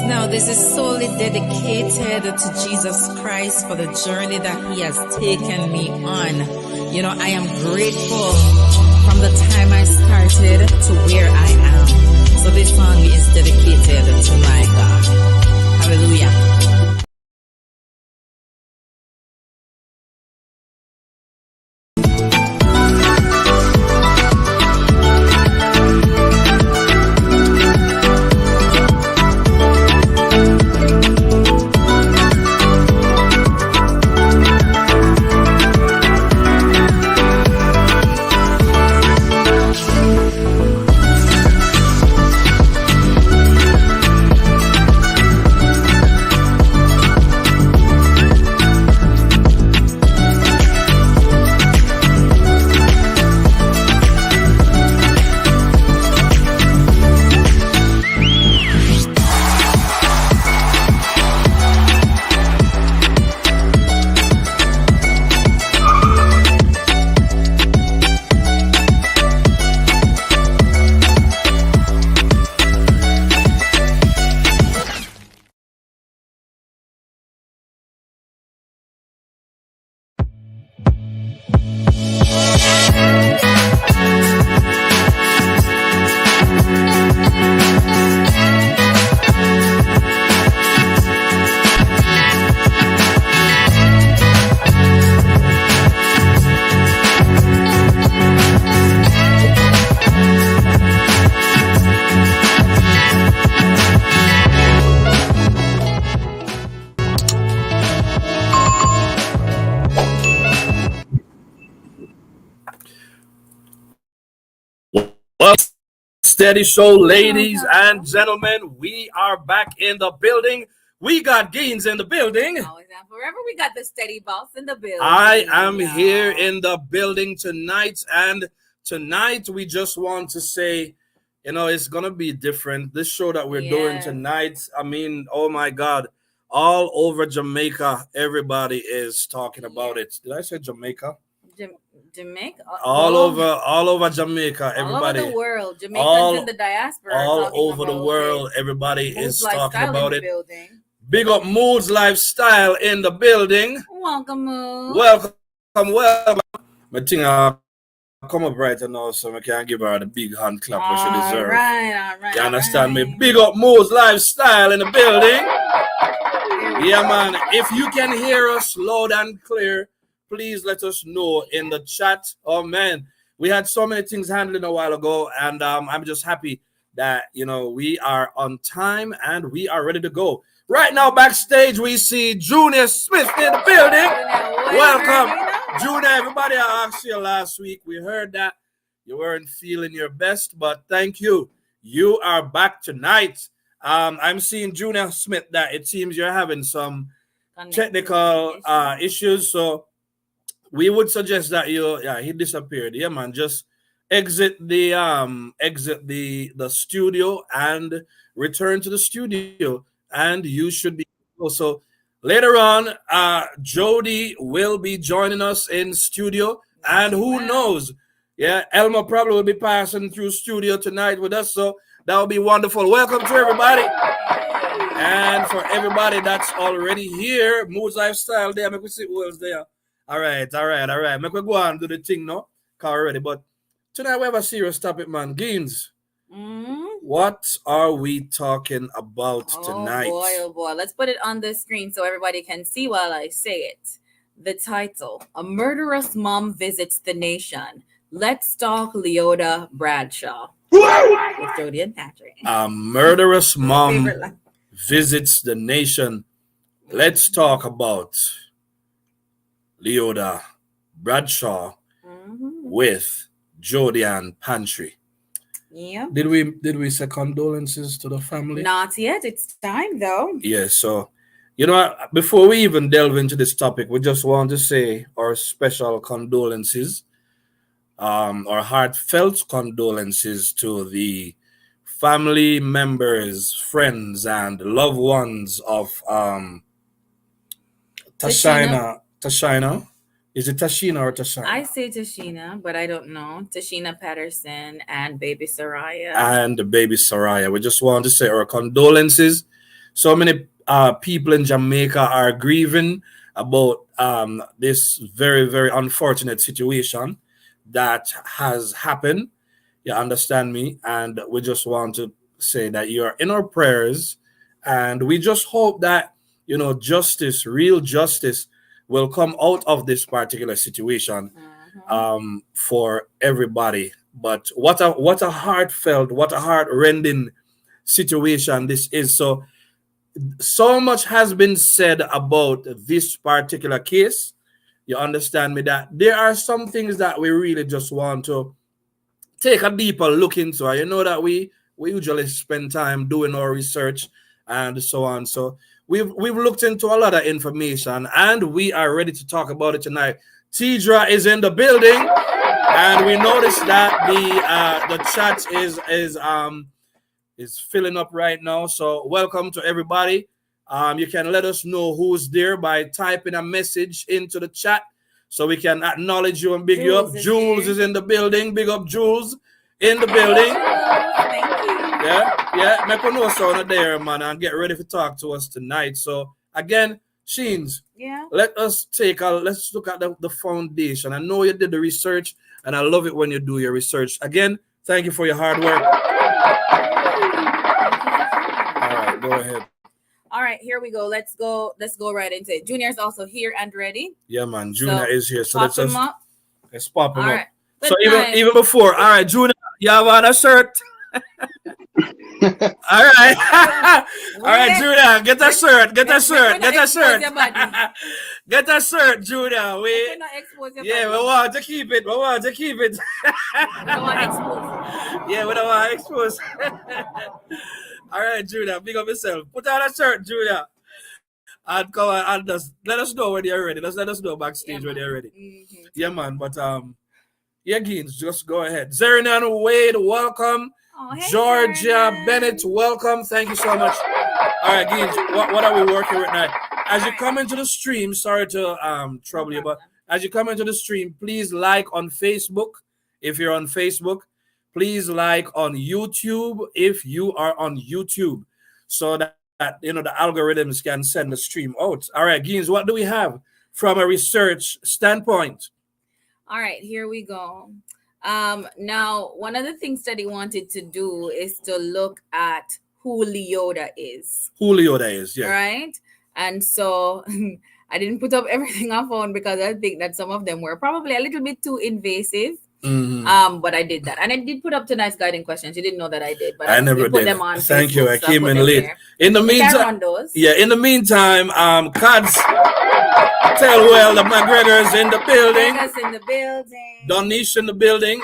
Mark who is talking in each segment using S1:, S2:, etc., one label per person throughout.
S1: Now, this is solely dedicated to Jesus Christ for the journey that He has taken me on. You know, I am grateful from the time I started to where I am. So this song is dedicated to my God. Hallelujah.
S2: Well, steady show, ladies and gentlemen. We are back in the building. We got Gaines in the building.
S1: Always and forever, we got the steady boss in the building.
S2: I am here in the building tonight, and tonight we just want to say, you know, it's gonna be different. This show that we're doing tonight, I mean, oh my God, all over Jamaica, everybody is talking about it. Did I say Jamaica?
S1: Jamaica,
S2: all over Jamaica, everybody,
S1: all over the world, Jamaicans in the diaspora,
S2: all over the world, everybody is talking about it.
S1: Building.
S2: Big up Moods Lifestyle in the building.
S1: Welcome, Mood.
S2: Welcome. I think I'll come up right now so I can give her the big hand clap what she deserves.
S1: All right.
S2: You understand me? Big up Moods Lifestyle in the building. Yeah, man. If you can hear us loud and clear, please let us know in the chat. Oh man, we had so many things handling a while ago, and I'm just happy that, you know, we are on time and we are ready to go. Right now, backstage, we see Junior Smith in the building. Welcome, Junior. Everybody, I asked you last week. We heard that you weren't feeling your best, but thank you. You are back tonight. I'm seeing Junior Smith that it seems you're having some technical issues, so we would suggest that he disappeared. Yeah, man, just exit the studio and return to the studio, and you should be so. Later on, Jody will be joining us in studio, and who knows? Yeah, Elma probably will be passing through studio tonight with us, so that will be wonderful. Welcome to everybody, and for everybody that's already here, Moods Lifestyle there. Make we see who else there. All right. Make we go on and do the thing now. Already, but tonight we have a serious topic, man. Gaines, what are we talking about tonight?
S1: Oh boy. Let's put it on the screen so everybody can see while I say it. The title: A Murderous Mom Visits the Nation. Let's talk Leoda Bradshaw. With Jody and Patrick.
S2: A murderous mom visits the nation. Let's talk about Leoda Bradshaw with Jody and Pantry.
S1: Yeah.
S2: Did we say condolences to the family?
S1: Not yet. It's time though.
S2: Yeah, so you know, before we even delve into this topic, we just want to say our special condolences, our heartfelt condolences to the family members, friends, and loved ones of TOSHYNA. Is it TOSHYNA or TOSHYNA?
S1: I say TOSHYNA, but I don't know. TOSHYNA Pattterson and baby Soraya.
S2: We just want to say our condolences. so many people in Jamaica are grieving about this very, very unfortunate situation that has happened. You understand me? And we just want to say that you are in our prayers, and we just hope that justice, real justice, will come out of this particular situation for everybody. But what a heartfelt, what a heart-rending situation this is. So much has been said about this particular case. You understand me, that there are some things that we really just want to take a deeper look into. You know that we usually spend time doing our research and so on. So we've looked into a lot of information, and we are ready to talk about it tonight. Tidra is in the building, and we noticed that the chat is filling up right now. So welcome to everybody. You can let us know who's there by typing a message into the chat, so we can acknowledge you and big you up. Jules is in the building. Big up Jules in the building.
S3: Thank you.
S2: Yeah. Make a know sound there, man, and get ready to talk to us tonight. So again, Sheens, let's look at the foundation. I know you did the research, and I love it when you do your research. Again, thank you for your hard work. All right, go ahead.
S3: All right, here we go. Let's go right into it. Junior's also here and ready.
S2: Yeah, man. Junior is here. So let's pop him
S3: all
S2: up.
S3: Right.
S2: So even before, all right, Junior, you have on a shirt. All right. All right, Junior, get a shirt. Get a shirt. Get a shirt. Get a shirt, Junior. We want to keep it. We want to keep it. Yeah, we don't want to expose. All right, Junior, big up yourself. Put on a shirt, Junior. And come on, and just let us know when you're ready. Let us know backstage when you're ready.
S3: Mm-hmm.
S2: Yeah, man. But Gaines, just go ahead. Zerinan Wade, welcome.
S3: Oh, hey,
S2: Georgia
S3: Zerinan.
S2: Bennett, welcome. Thank you so much. All right, Gaines, what are we working with now? As you come into the stream, sorry to trouble you, but as you come into the stream, please like on Facebook if you're on Facebook. Please like on YouTube if you are on YouTube, so that the algorithms can send the stream out. All right, Gaines, what do we have from a research standpoint?
S3: All right, here we go. Now, one of the things that he wanted to do is to look at who Leoda is.
S2: Who Leoda is, yeah.
S3: Right? And so I didn't put up everything I found because I think that some of them were probably a little bit too invasive.
S2: Mm-hmm.
S3: But I did that, and I did put up tonight's guiding questions. You didn't know that I did, but
S2: I never
S3: put
S2: did.
S3: them on.
S2: Thank
S3: Facebook,
S2: you. I
S3: so
S2: came in late.
S3: There.
S2: In the meantime, in the meantime, Cads, tell well the McGregor's in the building.
S3: McGregor's in the building.
S2: Donish in the building.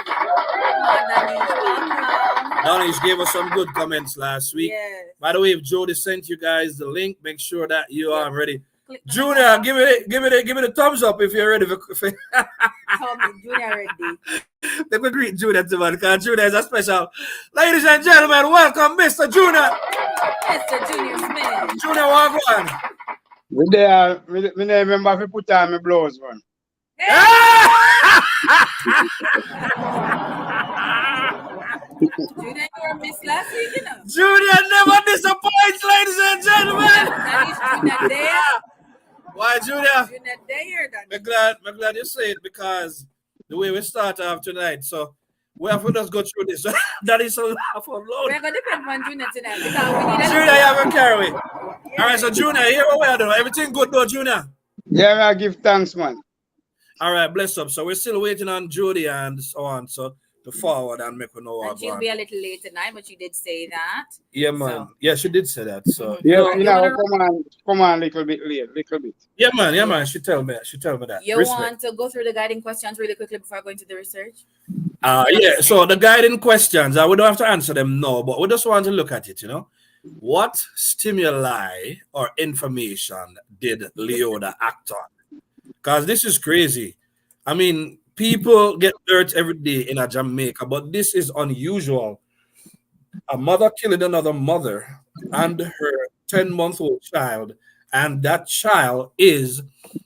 S3: Donish
S2: gave us some good comments last week.
S3: Yes.
S2: By the way, if Jody sent you guys the link, make sure that you are ready. Junior, give it a thumbs up if you're ready.
S3: Junior ready.
S2: They could greet Junior too, man, because Junior is a special. Ladies and gentlemen, welcome Mr. Junior.
S3: Mr. Junior Smith.
S2: Junior, walk on.
S4: Me remember if you put on my blouse one.
S3: Junior, you were missed last week, you know.
S2: Junior never disappoints, ladies and gentlemen.
S3: That is Junior there.
S2: Why, Junior?
S3: Junior there.
S2: I'm glad you say it, because the way we start off tonight, so we have to just go through this. That is a laugh for load.
S3: We're going to depend on Junior tonight because we need
S2: Junior, you have a carry. All right, so Junior, here we are doing. Everything good though, Junior?
S4: Yeah, I give thanks, man.
S2: All right, bless up. So we're still waiting on Judy and so on. So to forward and make her know what
S3: she'll be a little late tonight, but she did say that.
S2: Yeah, man. So. Yeah, she did say that. So
S4: come on, little bit late, little bit.
S2: Yeah, man. She tell me that.
S3: You want to go through the guiding questions really quickly before going to the research?
S2: Yeah. So the guiding questions, we don't have to answer them now, but we just want to look at it. What stimuli or information did Leoda act on? Because this is crazy. I mean, people get hurt every day in Jamaica, but this is unusual. A mother killing another mother and her 10-month-old child, and that child is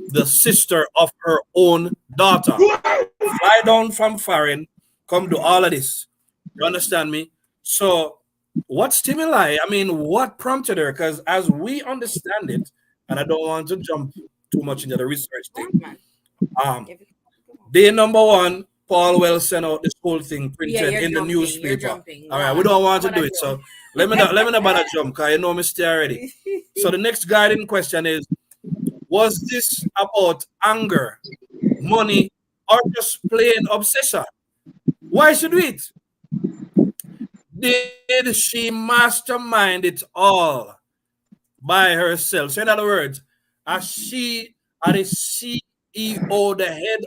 S2: the sister of her own daughter. Fly down from foreign, come do all of this. You understand me? So what stimuli? I mean, what prompted her? Because as we understand it, and I don't want to jump too much into the research thing. Day number one, Paulwell sent out this whole thing printed in the newspaper. All right, we don't want to do it, so let me not bother jump, because you know me stay already. So the next guiding question is: was this about anger, money, or just plain obsession? Why should we do it? Did she mastermind it all by herself? So in other words, as she are the CEO, the head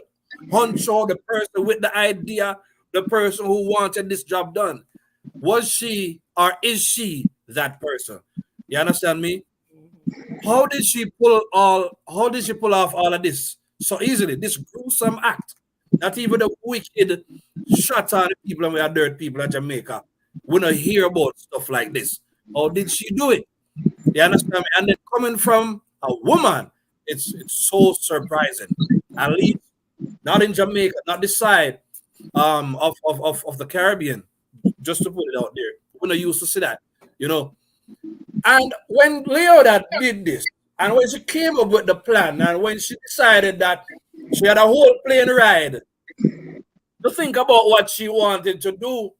S2: honcho, the person with the idea, the person who wanted this job done, was she or is she that person? You understand me? How did she pull off all of this so easily? This gruesome act that even the wicked shot on the people and we are dirt people in Jamaica. We don't hear about stuff like this. How did she do it? You understand me? And then coming from a woman, it's so surprising. At least not in Jamaica, not this side of the Caribbean. Just to put it out there. We're not used to see that, you know. And when Leoda did this, and when she came up with the plan, and when she decided that she had a whole plane ride to think about what she wanted to do,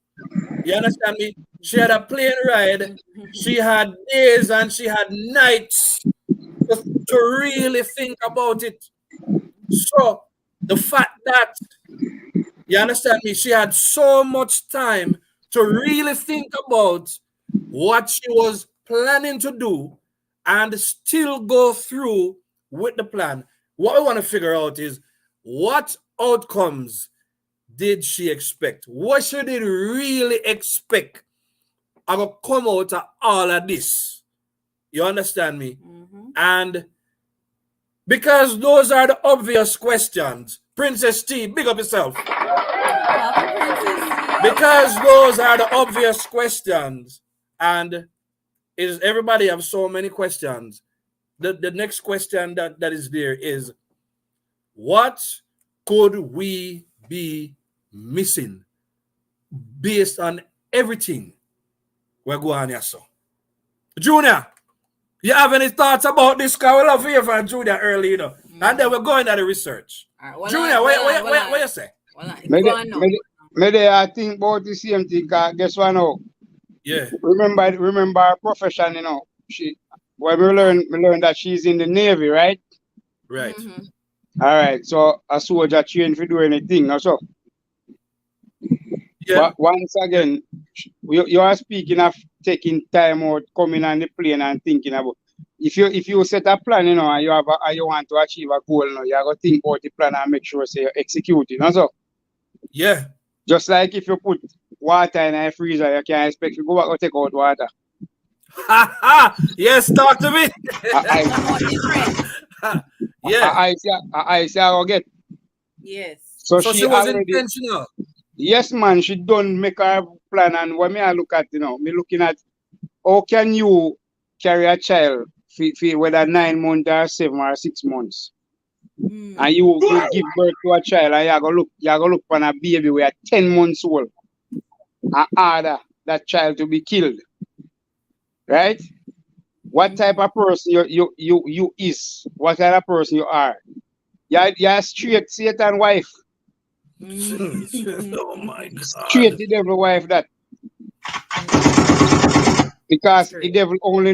S2: you understand me? She had a plane ride, she had days and she had nights to really think about it. So the fact that, you understand me, she had so much time to really think about what she was planning to do and still go through with the plan. What we want to figure out is, what outcomes did she expect? What should it really expect? I'm going to come out of all of this. You understand me? And because those are the obvious questions, Princess T, big up yourself. Because those are the obvious questions, and is everybody have so many questions. The next question that is there is, what could we be missing based on everything we're going here? So, Junior, you have any thoughts about this? Because we love to hear from Junior early, you know. And then we're going to the research. Right, Junior, what you say?
S4: Maybe I think about the same thing. Guess what now?
S2: Yeah.
S4: Remember her profession, you know. When we learn that she's in the Navy, right?
S2: Right.
S4: All right. So a soldier trained for do anything. So
S2: yeah.
S4: But once again, you are speaking of taking time out, coming on the plane and thinking about. If you set a plan, you know, and you want to achieve a goal, you know, you have to think about the plan and make sure you execute it. You know, so
S2: yeah.
S4: Just like if you put water in a freezer, you can't expect to go back and take out water.
S2: Yes, talk to me.
S4: Yeah. I say I will get.
S3: Yes.
S4: So
S2: she was intentional.
S4: Yes, man. She don't make her plan, and when I look at, you know, me looking at how can you carry a child for whether 9 months or 7 or 6 months. And you give birth to a child and you go look on a baby who are 10 months old and order that child to be killed. Right? What type of person you is? What type of person you are? You're a straight Satan wife.
S2: Oh my God.
S4: Straight the devil wife that. Because the devil only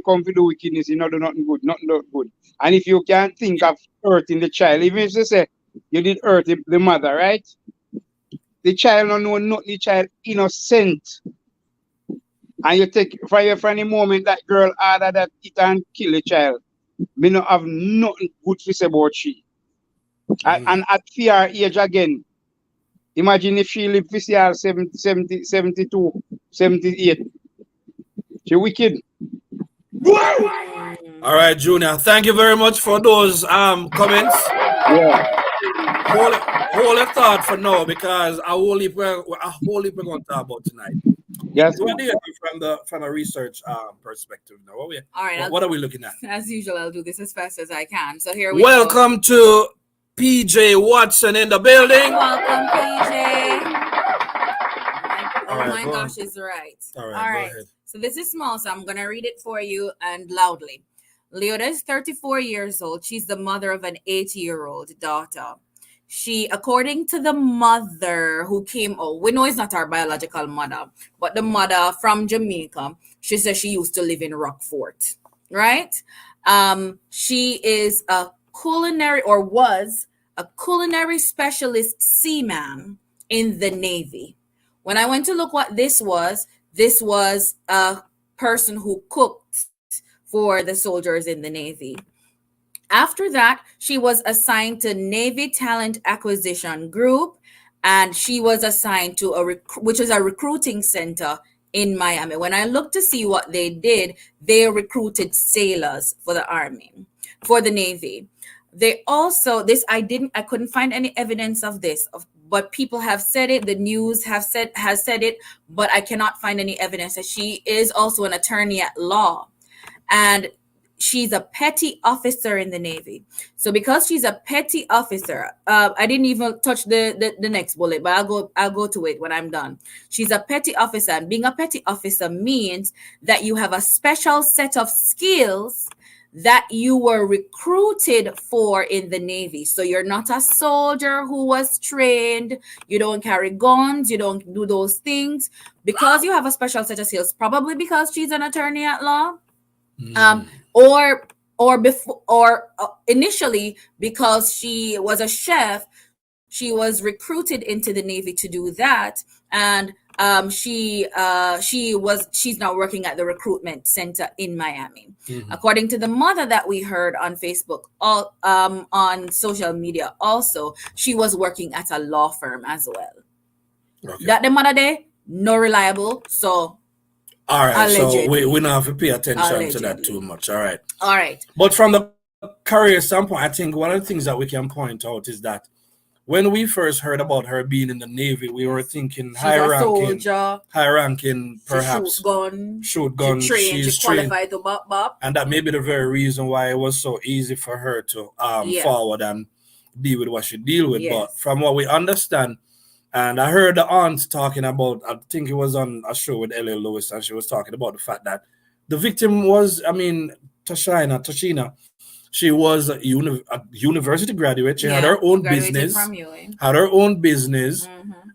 S4: come to do wickedness, he not do nothing good. And if you can't think of hurting the child, even if you say you did hurt the mother, right? The child don't know nothing, the child innocent. And you take from the moment that girl order that it and kill the child, me not have nothing good to say about she. And at fear age again, imagine if she live for 70, 72, 78. She wicked.
S2: All right, Junior. Thank you very much for those comments.
S4: Yeah.
S2: Hold a thought for now, because a whole heap we're going to talk about tonight.
S4: Yes.
S2: What do you think from a research perspective now?
S3: All right.
S2: What are we looking at?
S3: As usual, I'll do this as fast as I can. So here we
S2: Welcome go. To PJ Watson in the building.
S3: Welcome, PJ.
S2: right,
S3: my
S2: go on.
S3: gosh, is right.
S2: All right,
S3: All
S2: go
S3: right.
S2: ahead.
S3: So this is small, so I'm going to read it for you and loudly. Leoda is 34 years old. She's the mother of an 8-year-old daughter. She, according to the mother who came out, we know it's not our biological mother, but the mother from Jamaica, she says she used to live in Rockfort, right? She is a culinary, or was a culinary specialist seaman in the Navy. When I went to look what this was a person who cooked for the soldiers in the Navy. After that, she was assigned to Navy Talent Acquisition Group, and she was assigned to which is a recruiting center in Miami. When I looked to see what they did, they recruited sailors for the Army, for the Navy. They also, I couldn't find any evidence of this, but people have said it. The news has said it, but I cannot find any evidence that she is also an attorney at law, and she's a petty officer in the Navy. So because she's a petty officer, I didn't even touch the next bullet, but I'll go to it when I'm done. She's a petty officer, and being a petty officer means that you have a special set of skills that you were recruited for in the Navy. So you're not a soldier who was trained. You don't carry guns. You don't do those things. Because you have a special set of skills, probably because she's an attorney at law, or initially because she was a chef, she was recruited into the Navy to do that, and she's now working at the recruitment center in Miami. According to the mother that we heard on Facebook, on social media, also she was working at a law firm as well.
S2: Okay.
S3: That the mother there, no reliable. So
S2: all right,
S3: allegedly.
S2: So we don't have to pay attention
S3: Allegedly.
S2: to that too much. All right.
S3: But
S2: from the career standpoint, I think one of the things that we can point out is that when we first heard about her being in the Navy, we were thinking
S3: high
S2: ranking, perhaps shoot guns. She's
S3: qualified to bop.
S2: And that may be the very reason why it was so easy for her to forward and deal with what she deal with. Yes. But from what we understand, and I heard the aunt talking about, I think it was on a show with L.A. Lewis, and she was talking about the fact that the victim was, TOSHYNA, she was a university graduate. She had her own business. Had her own business.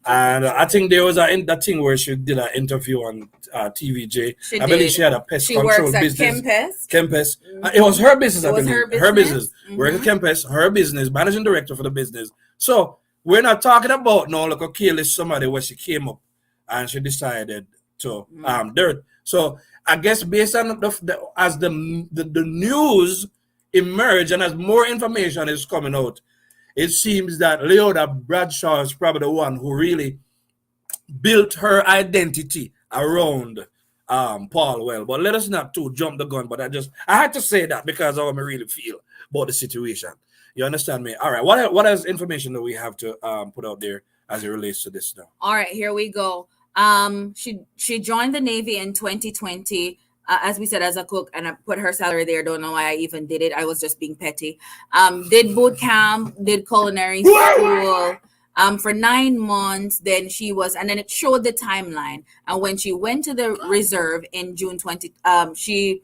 S2: And I think there was that thing where she did an interview on TVJ. I believe she had a pest control business. Kempes. It was her business, I believe. Her business. Worked at Kempes, her business, managing director for the business. So we're not talking about no like a careless somebody where she came up and she decided to do it. So I guess based on as the news emerge and as more information is coming out, it seems that Leoda Bradshaw is probably the one who really built her identity around Paulwell. But let us not too jump the gun. But I had to say that because of how I really feel about the situation. You understand me? All right. What else information do we have to put out there as it relates to this now?
S3: All right, here we go. She joined the Navy in 2020. As we said, as a cook, and I put her salary there. Don't know why I even did it. I was just being petty. Did boot camp, did culinary school for 9 months. Then and then it showed the timeline. And when she went to the reserve in June 20, she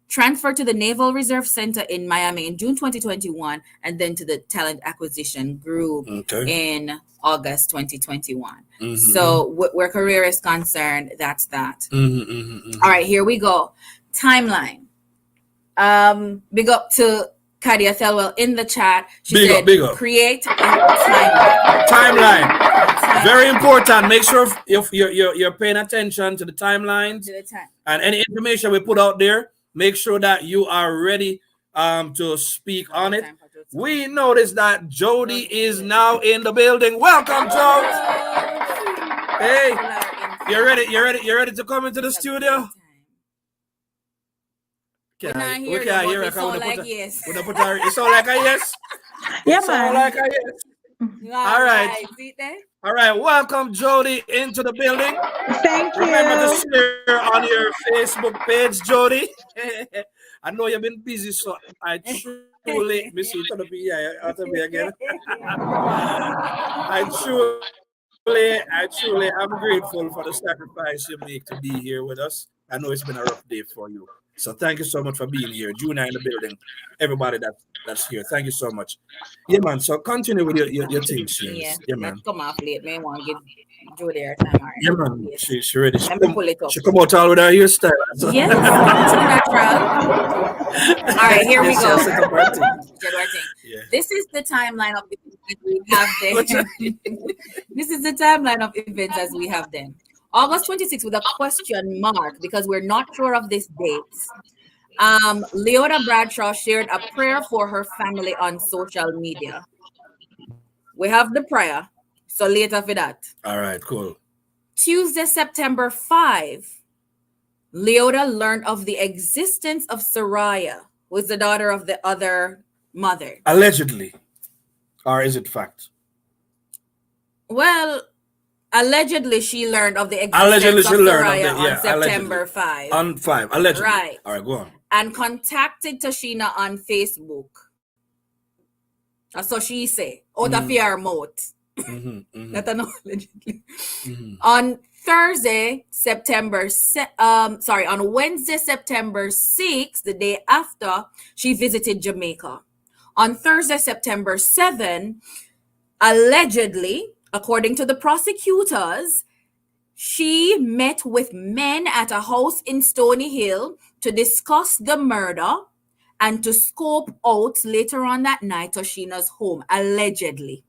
S3: transferred to the Naval Reserve Center in Miami in June 2021, and then to the Talent Acquisition Group in August 2021. So where career is concerned, that's that. All right, here we go. Timeline. Big up to Kadia Thelwell in the chat. She said,
S2: big up.
S3: Create a timeline.
S2: Timeline. Very important. Make sure if you're paying attention to the timelines and any information we put out there. Make sure that you are ready to speak on it. We noticed that Jody is now in the building. Welcome, Jody. Hey, you ready? You ready to come into the studio?
S3: We can't hear it. Sound like yes.
S2: It sound like a yes?
S5: Yeah,
S2: sound like a yes. All right. All right. Welcome, Jody, into the building.
S5: Thank you.
S2: Remember to share on your Facebook page, Jody. I know you've been busy, so I truly miss you. To be again. I I'm grateful for the sacrifice you make to be here with us. I know it's been a rough day for you. So thank you so much for being here. Junior in the building. Everybody that's here. Thank you so much. Yeah, man. So continue with your thing,
S3: Yeah,
S2: yeah, man.
S3: come off late. May want to give Jody her time. All right.
S2: Yeah, man.
S3: Yes.
S2: She ready.
S3: Let me pull it up.
S2: She come out all with her hairstyle. So.
S3: Yes, natural. All right, here we go.
S2: Set up our thing.
S3: Yeah. This is the timeline of events that we have them. This is the timeline of events as we have them. August 26th with a question mark because we're not sure of this date. Leoda Bradshaw shared a prayer for her family on social media. We have the prayer, so later for that.
S2: All right, cool.
S3: Tuesday, September 5, Leoda learned of the existence of Soraya, who is the daughter of the other mother.
S2: Allegedly. Or is it fact?
S3: Well, allegedly she learned of the existence of Soraya on September 5.
S2: On 5, allegedly.
S3: Right.
S2: All right, go on.
S3: And contacted TOSHYNA on Facebook. So she say, out of her mouth. Not allegedly. On Thursday, on Wednesday, September 6th, the day after, she visited Jamaica. On Thursday, September 7th, allegedly, according to the prosecutors, she met with men at a house in Stony Hill to discuss the murder and to scope out later on that night TOSHYNA's home, allegedly.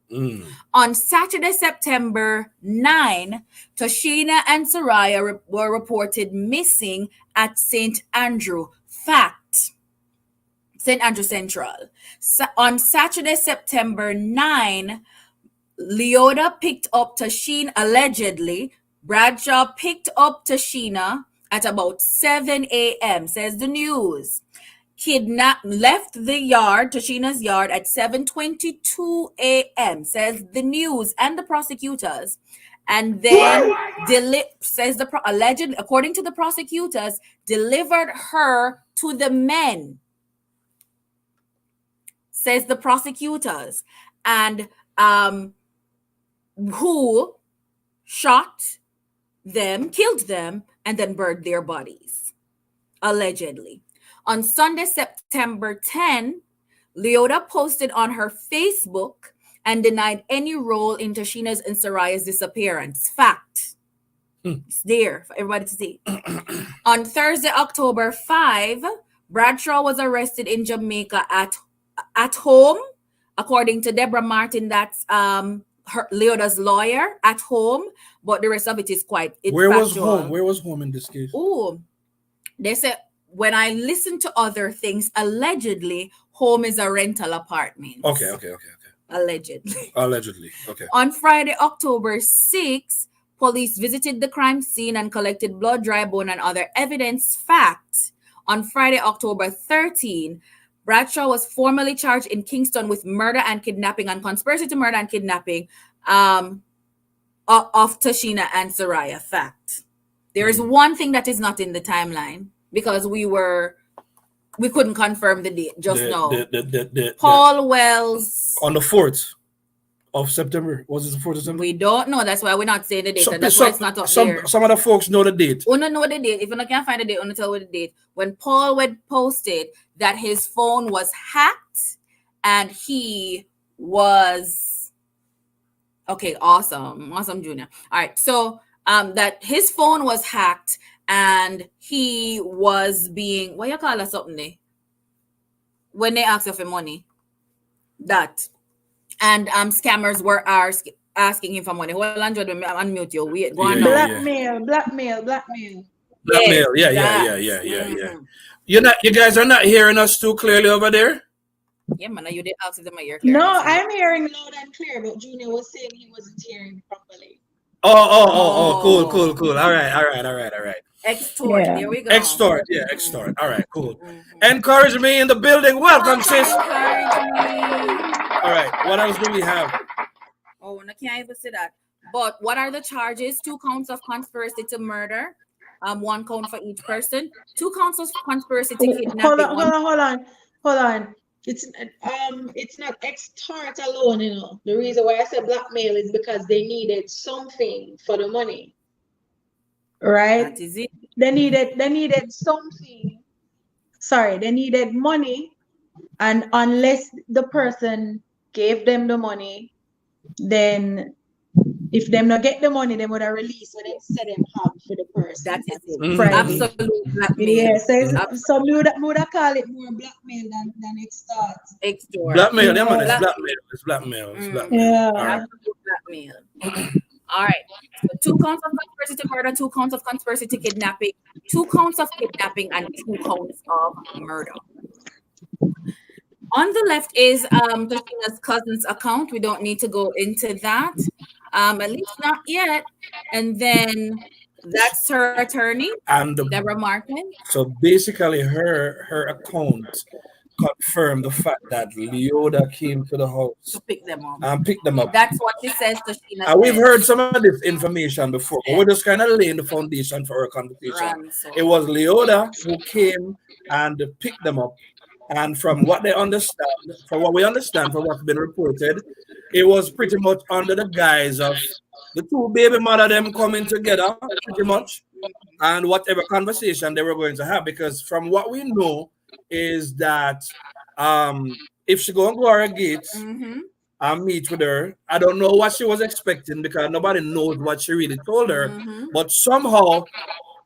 S3: On Saturday, September 9, TOSHYNA and Soraya were reported missing at St. Andrew. Fact. St. Andrew Central. On Saturday, September 9, Leoda picked up TOSHYNA, allegedly. Bradshaw picked up TOSHYNA at about 7 a.m., says the news. Left the yard, TOSHYNA's yard, at 7:22 a.m., says the news and the prosecutors. And then, allegedly, according to the prosecutors, delivered her to the men, says the prosecutors. And who shot them, killed them, and then burned their bodies, allegedly. On Sunday, September 10, Leoda posted on her Facebook and denied any role in TOSHYNA's and Soraya's disappearance. Fact. It's there for everybody to see. On Thursday, October 5, Bradshaw was arrested in Jamaica at home, according to Deborah Martin, that's Leoda's lawyer, at home, but the rest of it is
S2: Where was home? Where was home in this case?
S3: Oh, they said, when I listen to other things, allegedly, home is a rental apartment.
S2: Okay. Allegedly. Okay.
S3: On Friday, October 6, police visited the crime scene and collected blood, dry bone, and other evidence. Fact. On Friday, October 13, Bradshaw was formally charged in Kingston with murder and kidnapping and conspiracy to murder and kidnapping of TOSHYNA and Soraya. Fact. There is one thing that is not in the timeline, because we couldn't confirm the date just now. Paulwell's
S2: on the 4th of September. Was it the 4th of September?
S3: We don't know. That's why we're not saying the date. And that's why it's not up there.
S2: Some other folks know the date.
S3: We don't know the date. If you can't find the date, we tell you the date. When Paulwell posted that his phone was hacked and he was awesome, Junior. All right, so that his phone was hacked and he was being, what you call that something there? When they ask you for money. That. And scammers were asking him for money. Hold on, Jordan, unmute you. Wait, go on.
S5: Blackmail.
S2: Blackmail. Yeah. You guys are not hearing us too clearly over there?
S3: Yeah, man, you did ask them my ear.
S5: No, I'm hearing loud and clear, but Junior was saying he wasn't hearing properly.
S2: Oh, cool. All right.
S3: Extort. Yeah. Here we go.
S2: Extort. All right, cool. Encourage me in the building. Welcome, sis.
S3: Encourage me.
S2: All right. What else do we have?
S3: Oh, I can't even say that. But what are the charges? 2 counts of conspiracy to murder. 1 count for each person. 2 counts of conspiracy to kidnapping.
S5: Hold on. It's not extort alone, you know. The reason why I said blackmail is because they needed something for the money. Right?
S3: That is it.
S5: They needed something. Sorry, they needed money, and unless the person gave them the money, then if them not get the money, they would have released what them said them have for the person.
S3: That is it.
S5: Friday.
S3: Absolute blackmail.
S5: Yeah, so we would have called it more blackmail than extort.
S3: Extort.
S2: Blackmail, yeah, man, it's blackmail. It's blackmail.
S5: Yeah.
S2: All right.
S3: Absolute blackmail. All right. So 2 counts of conspiracy to murder, 2 counts of conspiracy to kidnapping, 2 counts of kidnapping, and 2 counts of murder. On the left is Toshina's cousin's account. We don't need to go into that. At least not yet. And then that's her attorney,
S2: And
S3: Deborah Martin.
S2: so basically her account confirmed the fact that Leoda came to the house
S3: To pick them up.
S2: and picked them up.
S3: That's what she says Toshina.
S2: And we've heard some of this information before, but we're just kind of laying the foundation for our conversation. It was Leoda who came and picked them up. And from what they understand, from what we understand, from what's been reported, it was pretty much under the guise of the 2 baby mother them coming together, pretty much, and whatever conversation they were going to have. Because from what we know is that if she go and go her gates and meet with her, I don't know what she was expecting because nobody knows what she really told her. But somehow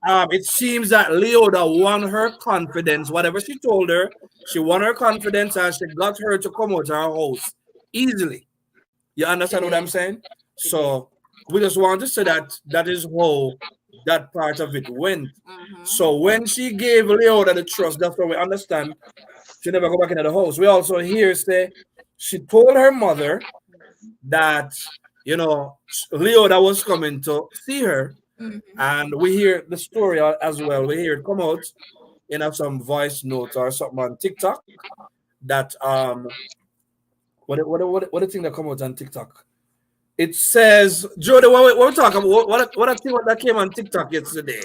S2: it seems that Leoda won her confidence. Whatever she told her, she won her confidence and she got her to come out of her house easily. You understand what I'm saying? So we just want to say that is how that part of it went. So when she gave Leoda the trust, that's what we understand. She never go back into the house. We also hear say she told her mother that, you know, Leoda was coming to see her. And we hear the story as well. We hear it come out in some voice notes or something on TikTok that what the thing that come out on TikTok? It says, Jody, what we're talking about, what I think that came on TikTok yesterday.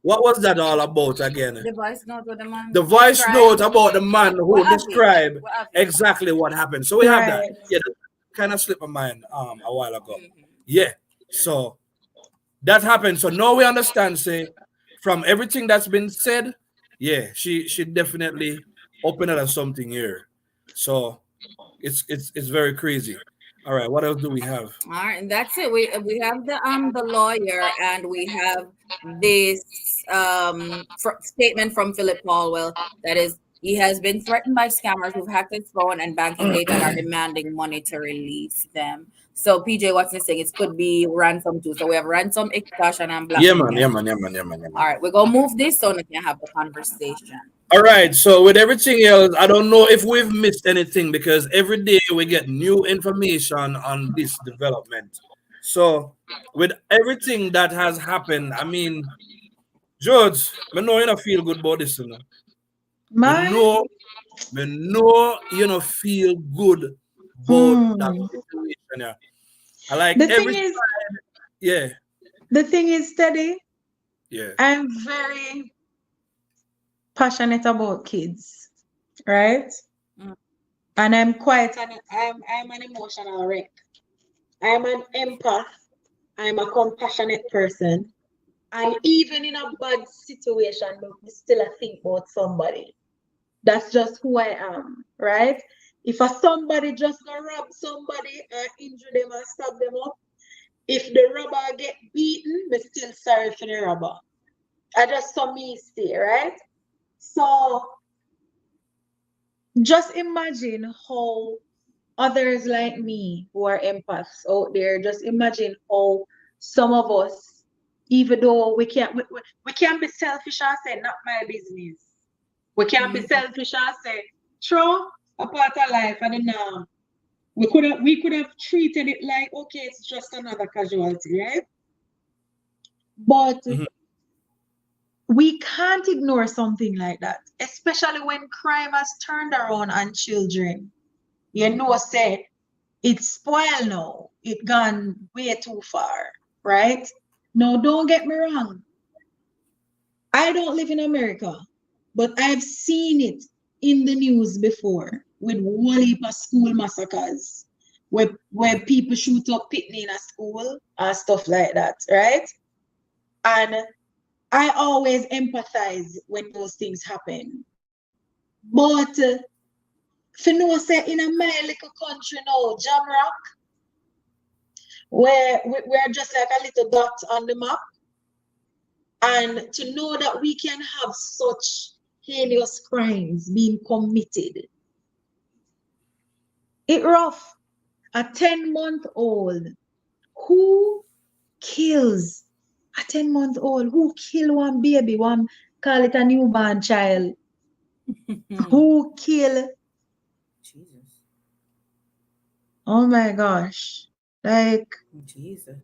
S2: What was that all about again?
S3: The voice note with the man.
S2: The voice note about the man who described exactly what happened. So we have that. Yeah, that kind of slipped my mind a while ago. Yeah. So that happened. So now we understand, say, from everything that's been said, yeah, she definitely opened up something here. So it's very crazy. All right, what else do we have?
S3: All right, and that's it. We have the lawyer, and we have this statement from PHILLIP Paulwell that is, he has been threatened by scammers who've hacked his phone and banking data and are demanding money to release them. So PJ, what's this saying? It could be ransom too. So we have ransom, extortion, and blackmail.
S2: Yeah, man.
S3: All right, we're gonna move this so we can have the conversation.
S2: All right, so with everything else, I don't know if we've missed anything because every day we get new information on this development. So with everything that has happened, I mean, George, I know you don't feel good about this, you know. I know you don't feel good about that situation. Yeah. I like
S5: the
S2: every
S5: thing is,
S2: time, yeah.
S5: The thing is, Teddy,
S2: yeah,
S5: I'm very passionate about kids, right? And I'm an emotional wreck. I'm an empath. I'm a compassionate person. And even in a bad situation, I still think about somebody. That's just who I am, right? If somebody just gonna rob somebody and injure them and stab them up, if the robber get beaten, I'm still sorry for the robber. I just saw me stay, right? So just imagine how others like me who are empaths out there, just imagine how some of us, even though we can't be selfish and say, not my business. We can't be selfish and say, true, a part of life, and then we could have treated it like, okay, it's just another casualty, right? But we can't ignore something like that, especially when crime has turned around on children. You know, say it's spoiled now. It gone way too far, right? No, don't get me wrong. I don't live in America, but I've seen it in the news before. with whole heap of school massacres, where people shoot up picnic in a school and stuff like that, right? And I always empathize when those things happen. But for no say in a my little country now, Jamrock, where we're just like a little dot on the map, and to know that we can have such heinous crimes being committed. It rough. A 10-month-old who kills a 10-month-old who kill one baby, one call it a newborn child, who kill.
S3: Jesus.
S5: Oh my gosh, like
S3: Jesus.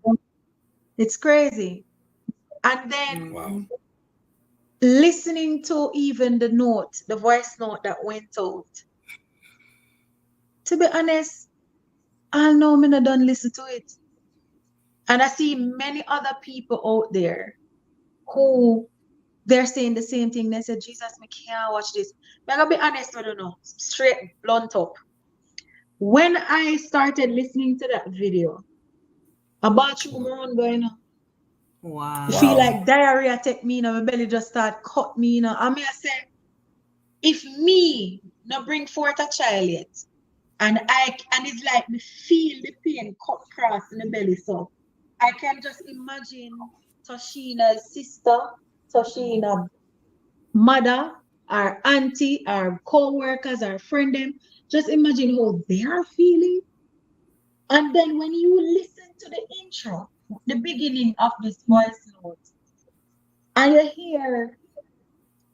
S5: it's crazy. And then
S2: Wow.
S5: listening to even the note, the voice note that went out. To be honest, I know me not done listen to it. And I see many other people out there who they're saying the same thing. They said, Jesus, me can't watch this. But I gotta be honest with you now, straight blunt up. When I started listening to that video, a bathroom run going on.
S3: Wow.
S5: I feel like diarrhea take me, my belly just start cut me, I mean, I say, if me not bring forth a child yet, and it's like me feel the pain cut across in the belly, so I can just imagine TOSHYNA's sister, TOSHYNA's mother, our auntie, our co-workers, our friend them. Just imagine how they are feeling. And then when you listen to the intro, the beginning of this voice note, and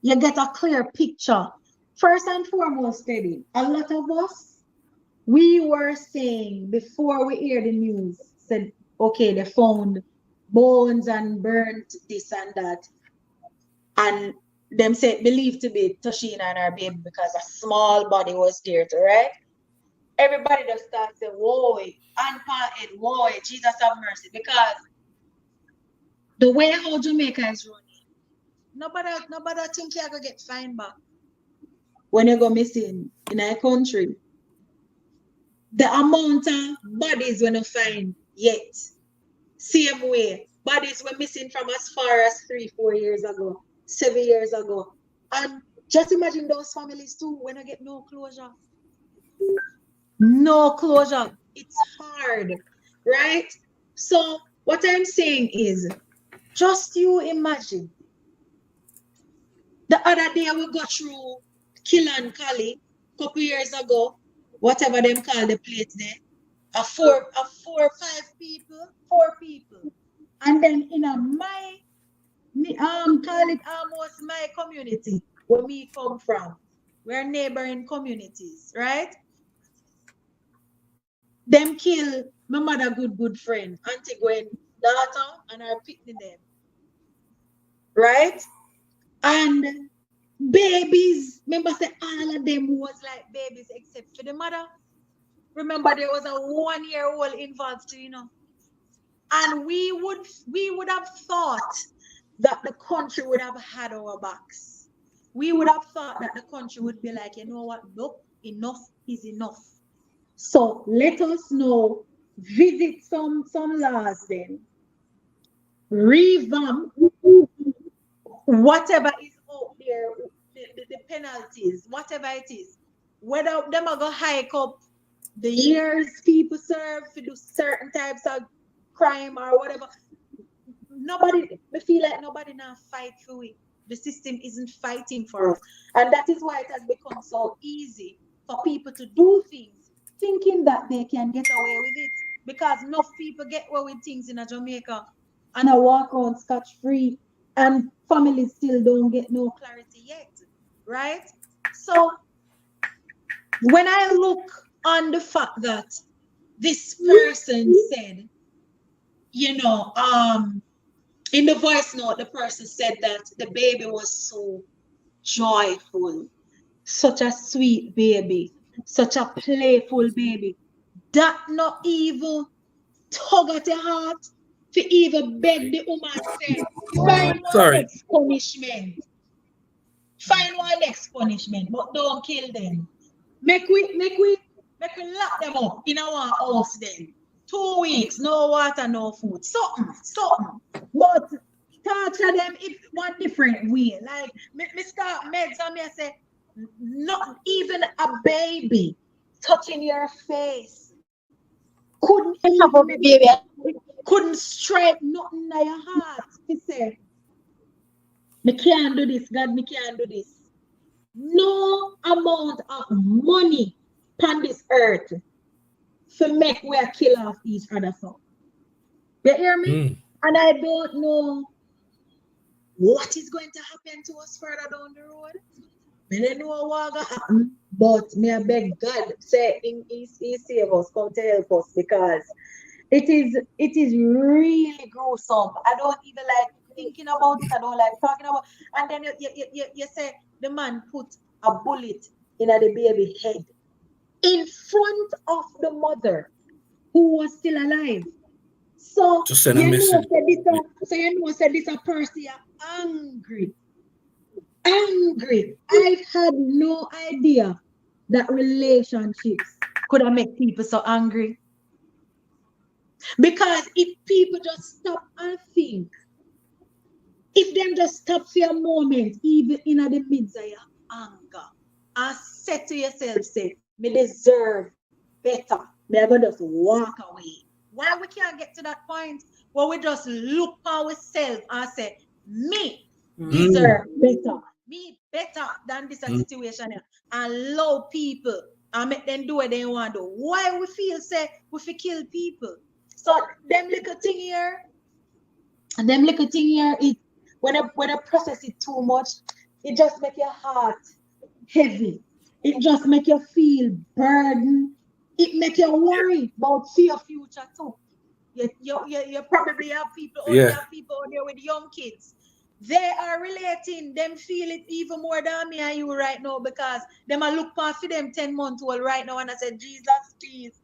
S5: you get a clear picture. First and foremost, Teddy, a lot of us, we were saying before we hear the news, said, okay, they found bones and burnt this and that. And them said, believed to be TOSHYNA and her baby because a small body was there, right? Everybody just starts saying, whoa, unparted, whoa, Jesus have mercy. Because the way how Jamaica is running, nobody think you're going to get fined back when you go missing in a country. The amount of bodies when you find yet, same way, bodies were missing from as far as 3-4 years ago, 7 years ago. And just imagine those families too, when you get no closure. No closure. It's hard, right? So what I'm saying is, just you imagine. The other day we got through Killan Cali a couple years ago, whatever them call the place there, four or five people, 4 people. And then in call it almost my community where me come from. We're neighboring communities, right? Them kill my mother good friend, Auntie Gwen, daughter, and her picnic them. Right? And babies, remember say all of them was like babies except for the mother. Remember there was a 1-year-old involved too, And we would have thought that the country would have had our backs. We would have thought that the country would be like, you know what, look, enough is enough. So let us know, visit some laws then, revamp whatever is out there, the penalties, whatever it is. Whether them are going to hike up the years people serve to do certain types of crime or whatever. I feel like nobody now fight for it. The system isn't fighting for us. And that is why it has become so easy for people to do things, thinking that they can get away with it. Because enough people get away with things in Jamaica and I walk around scotch-free and families still don't get no clarity yet, right? So when I look on the fact that this person said, in the voice note, the person said that the baby was so joyful, such a sweet baby, such a playful baby. That not even tug at your heart to even beg the woman say, find one next punishment. Find one next punishment, but don't kill them. Make we lock them up in our house then. 2 weeks, no water, no food. Something. But torture them in one different way. Like me start meds and me say, not even a baby touching your face couldn't strike nothing in your heart. He said, me can't do this, God, me can't do this. No amount of money on this earth to make we kill off each other. So, you hear me? And I don't know what is going to happen to us further down the road. I don't know what will happen, but may I beg God, say He save us, come to help us, because it is really gruesome. I don't even like thinking about it. I don't like talking about it. And then you say the man put a bullet in the baby head in front of the mother who was still alive. So
S2: to send a message.
S5: You know, said this a person angry. I've had no idea that relationships could have make people so angry. Because if people just stop and think, if them just stop for a moment, even in the midst of your anger, and say to yourself, say, me deserve better. Me gonna just walk away. Why we can't get to that point where we just look for ourselves and say, me deserve better. Me better than this situation here. And allow people and make them do what they want to do. Why we feel say we feel kill people? So them little thing here, it when I process it too much, it just make your heart heavy. It just make you feel burdened. It make you worry about your future too. You probably have people out there with young kids. They are relating, them feel it even more than me and you right now, because them I look past for them 10 months old right now and I said, Jesus, please.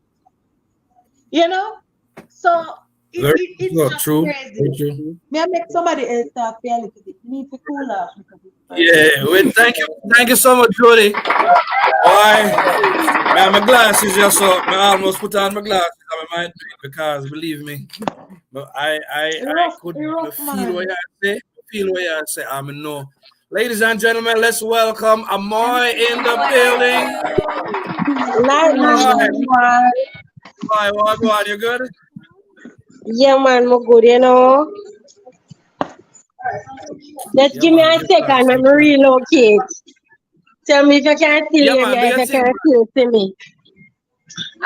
S5: You know? So it's just
S2: true.
S5: crazy. May I make somebody else talk for a little bit? You need to cool off.
S2: Thank you so much, Jody. Why? My glasses just so I almost put on my glasses. I might because believe me, I could feel what you say. I know. Ladies and gentlemen, let's welcome Amoy in the building. Hi, what? You good?
S6: Yeah, man, I'm good, you know. Just give me a second, I'm relocate. Tell me if you can still hear me, if you can still see me.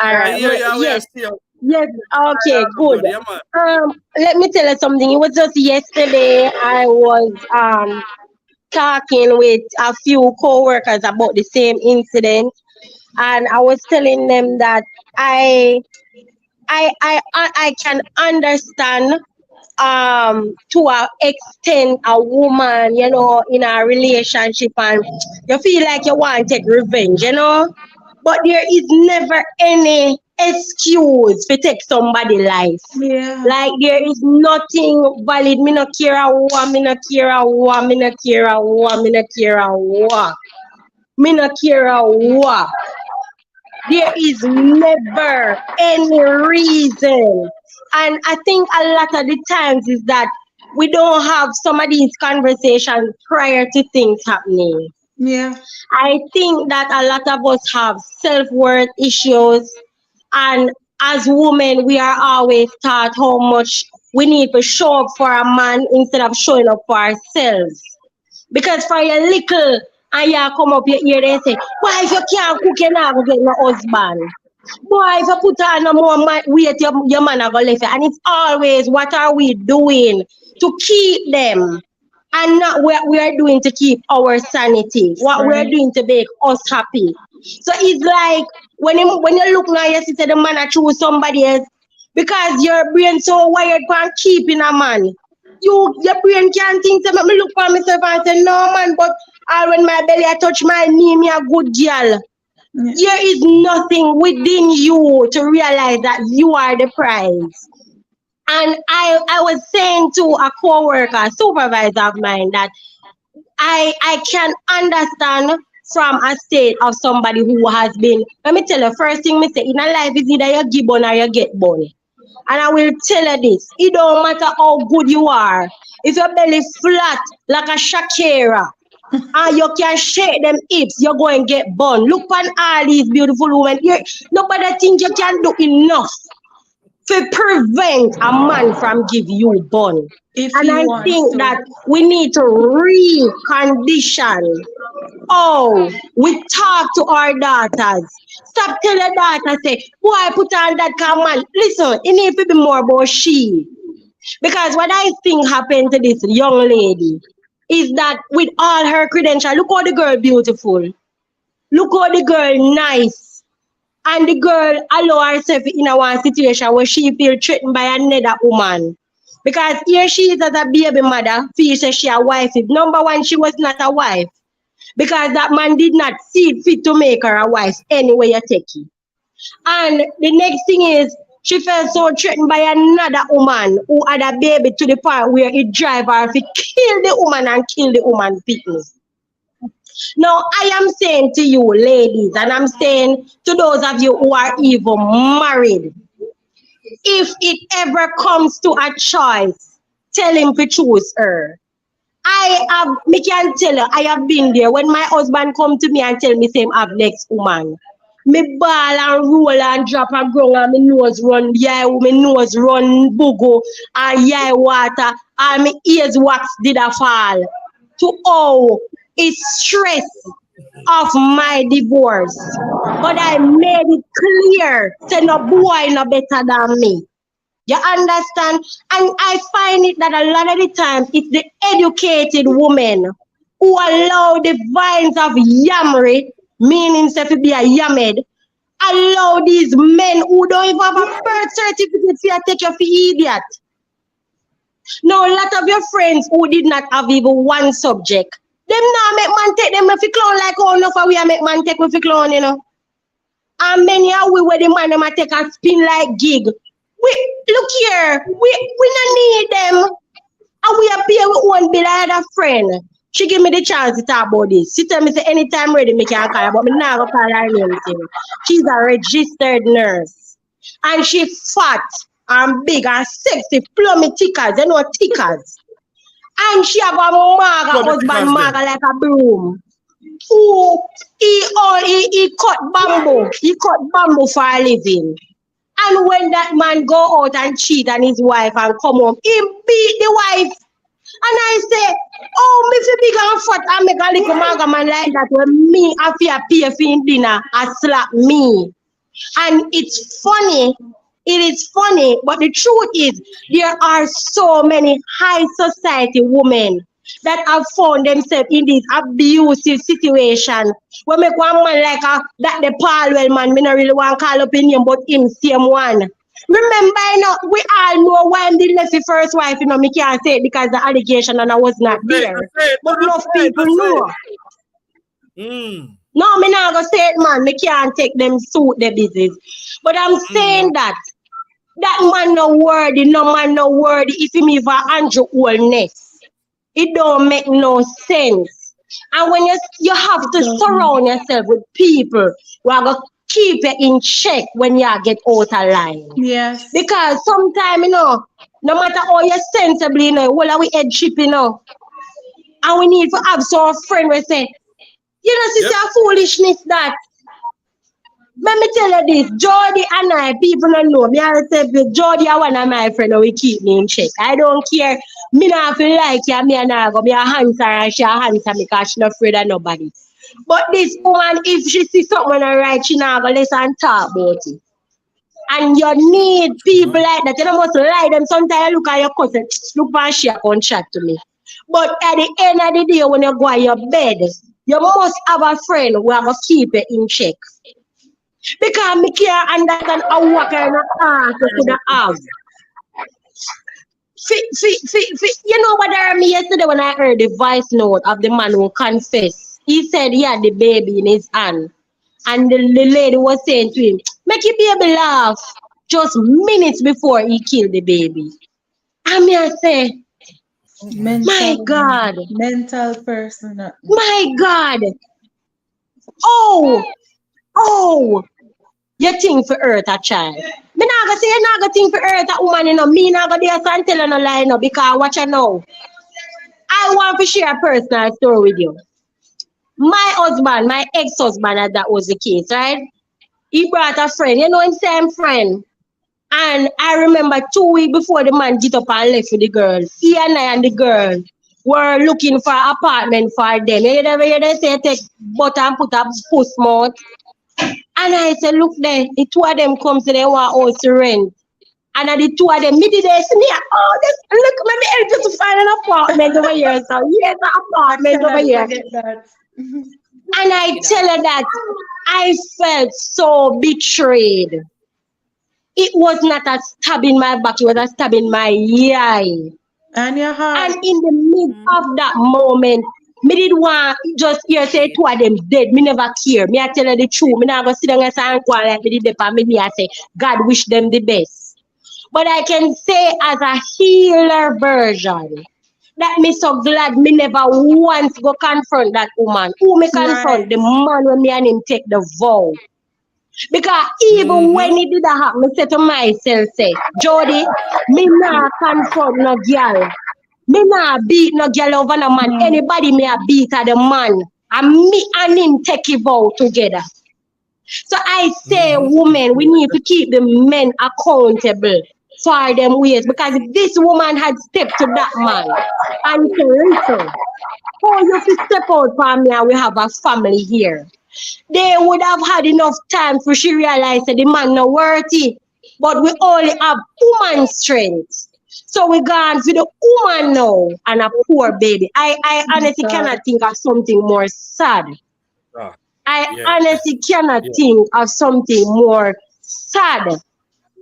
S6: All right. Yes, okay, good. Let me tell you something. It was just yesterday I was talking with a few co-workers about the same incident, and I was telling them that I can understand to an extent a woman, you know, in a relationship and you feel like you want to take revenge, you know, but there is never any excuse to take somebody's life.
S5: Yeah.
S6: Like there is nothing valid. Me not care a what, me not care a what, me not care a what, me not care a what, me not care a what. There is never any reason. And I think a lot of the times is that we don't have some of these conversations prior to things happening.
S5: Yeah.
S6: I think that a lot of us have self-worth issues. And as women, we are always taught how much we need to show up for a man instead of showing up for ourselves. Because for your little, and you come up your ear and say, why if you can't cook, you're not going to get no husband? Boy, if you put on no more weight, your man are going to leave you. And it's always, what are we doing to keep them? And not what we are doing to keep our sanity. What we are doing to make us happy. So it's like, when you look now, you see the man I choose somebody else. Because your brain so wired for keeping a man. Your brain can't think to make me look for myself and say, no man, but when my belly I touch my knee, me a good girl. Yeah. There is nothing within you to realize that you are the prize. And I was saying to a co-worker, supervisor of mine, that I can understand from a state of somebody who has been, let me tell you, first thing me say, in a life is either you give bun or you get bun. And I will tell you this, it don't matter how good you are. If your belly flat like a Shakira, and you can shake them hips, you're going to get bun. Look on all these beautiful women. Nobody think you can do enough to prevent a man from give you bun.
S5: If
S6: And
S5: he
S6: I
S5: wants
S6: think
S5: to.
S6: that we need to recondition how we talk to our daughters. Stop telling your daughter, say, boy, put on that man. Listen, it needs to be more about she. Because what I think happened to this young lady is that with all her credentials, look how the girl beautiful. Look how the girl nice. And the girl allow herself in a one situation where she feel threatened by another woman. Because here she is as a baby mother, feels that she a wife. Number one, she was not a wife. Because that man did not see fit to make her a wife anyway you take it. And the next thing is, she felt so threatened by another woman who had a baby to the point where it drive her to kill the woman and kill the woman people. Now, I am saying to you, ladies, and I'm saying to those of you who are even married, if it ever comes to a choice, tell him to choose her. Me can tell you, I have been there. When my husband come to me and tell me same have next woman, me ball and roll and drop a ground and my nose run, my nose run bugo and water and my ears wax did a fall. To all it's stress of my divorce. But I made it clear, say no boy no better than me. You understand? And I find it that a lot of the time it's the educated women who allow the vines of yammery, meaning to be a yamed, allow these men who don't even have a birth certificate to take you for idiot. Now, a lot of your friends who did not have even one subject, them now make man take them if you clown like how enough we make man take if you clown, you know. And many are we where the man them take a spin like gig. We look here, we don't need them. And we appear with one bill. I had a friend. She give me the chance to talk about this. She tell me say anytime ready me can call her, but me not gonna call her name. She's a registered nurse. And she fat and big and sexy, plummy tickers, you know tickers. And she have a husband like a broom. Ooh, he cut bamboo. He cut bamboo for a living. And when that man go out and cheat on his wife and come home, he beat the wife. And I say, oh, me fi big and fat and make a little maga man like that when me have to pay for dinner and slap me. And it's funny. It is funny, but the truth is there are so many high society women that have found themselves in this abusive situation. We make one man like that the Paulwell man, me not really want to call up in him, but him same one. Remember, you know, we all know why he left the first wife, you know, me can't say it because the allegation and I was not there. But enough people know. No, me not gonna say it, man. Me can't take them suit the business. But I'm saying that man no worthy, no man no worthy if him even Andrew wholeness. It don't make no sense. And when you have to surround yourself with people who are gonna keep you in check when you get out of line.
S5: Yes.
S6: Because sometimes, you know, no matter how you're sensibly, you know, well, we headship, you know. And we need to have some friend who say, you know, it's a foolishness that. Let me tell you this, Jody and I, people don't know. Me I say, Jody is one of my friends who will keep me in check. I don't care. Me not feel like you, me and I go. Me a answer and she a answer me because she not afraid of nobody. But this woman, if she see something right, she not go listen talk about it. And you need people like that. You don't must lie them. Sometimes you look at your cousin, look and she come chat to me. But at the end of the day, when you go on your bed, you must have a friend who will keep you in check. Because me can't understand what kind of ass you could have. You know what I mean yesterday when I heard the voice note of the man who confessed. He said he had the baby in his hand. And the lady was saying to him, make your baby laugh just minutes before he killed the baby. And me I say, my God.
S5: Mental person.
S6: My God. Oh, you think for earth a child. Me not gonna say you not gonna think for earth a woman, you know. Me not gonna dare and tell her no lie, no, because watch you know. I want to share a personal story with you. My husband, my ex-husband, as that was the case, right? He brought a friend, you know, him same friend. And I remember 2 weeks before the man get up and left with the girl, he and I and the girl were looking for an apartment for them. You never hear they say take butter and put a puss mouth. And I said, look there, the two of them come to they want house to rent. And the two of them, me did they sneer, oh, this, look, let me help you to find an apartment over here. So here's an apartment over here. And I tell her that I felt so betrayed. It was not a stab in my back, it was a stab in my eye.
S5: And your heart.
S6: And in the midst of that moment, me did want just hear say two of them dead. Me never care. Me I tell her the truth. Me not go sit down and say and go like me did the me I say God wish them the best. But I can say as a healer version that me so glad me never once go confront that woman. Who me confront? The man when me and him take the vow. Because even when it did happen, me say to myself, say, Jody, me not confront no girl. Me not beat no girl over no man. Anybody me a beat at the man. And me and him take a vow together. So I say, women, we need to keep the men accountable for them ways. Because if this woman had stepped to that man and said, listen, oh, you have step out for me and we have a family here. They would have had enough time for she realize that the man not worthy. But we only have woman strength. So we gone for the woman now and a poor baby. I honestly cannot think of something more sad. I honestly cannot think of something more sad.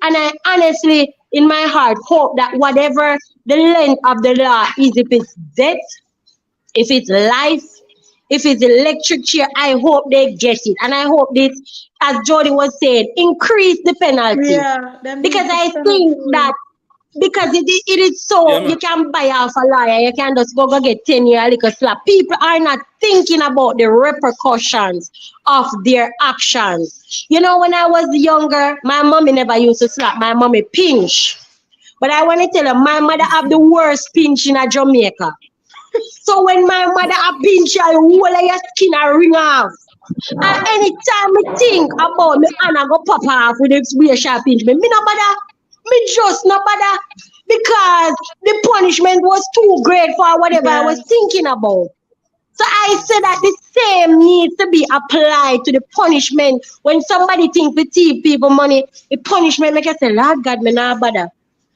S6: And I honestly, in my heart, hope that whatever the length of the law is, if it's death, if it's life, if it's electric chair, I hope they get it. And I hope this, as Jody was saying, increase the penalty.
S5: Yeah,
S6: because I think that because it is so, you can buy off a liar, you can just go get 10 year liquor slap. People are not thinking about the repercussions of their actions. You know, when I was younger, my mommy never used to slap, my mommy pinch. But I want to tell you, my mother have the worst pinch in Jamaica. So when my mother a pinch, I whole of your skin a ring off. And anytime I think about me, Anna go pop off with the way she pinch me, me no bother. Me just no bother because the punishment was too great for whatever I was thinking about. So I said that the same needs to be applied to the punishment. When somebody thinks to thief people money, the punishment make you say, Lord God, me not bother.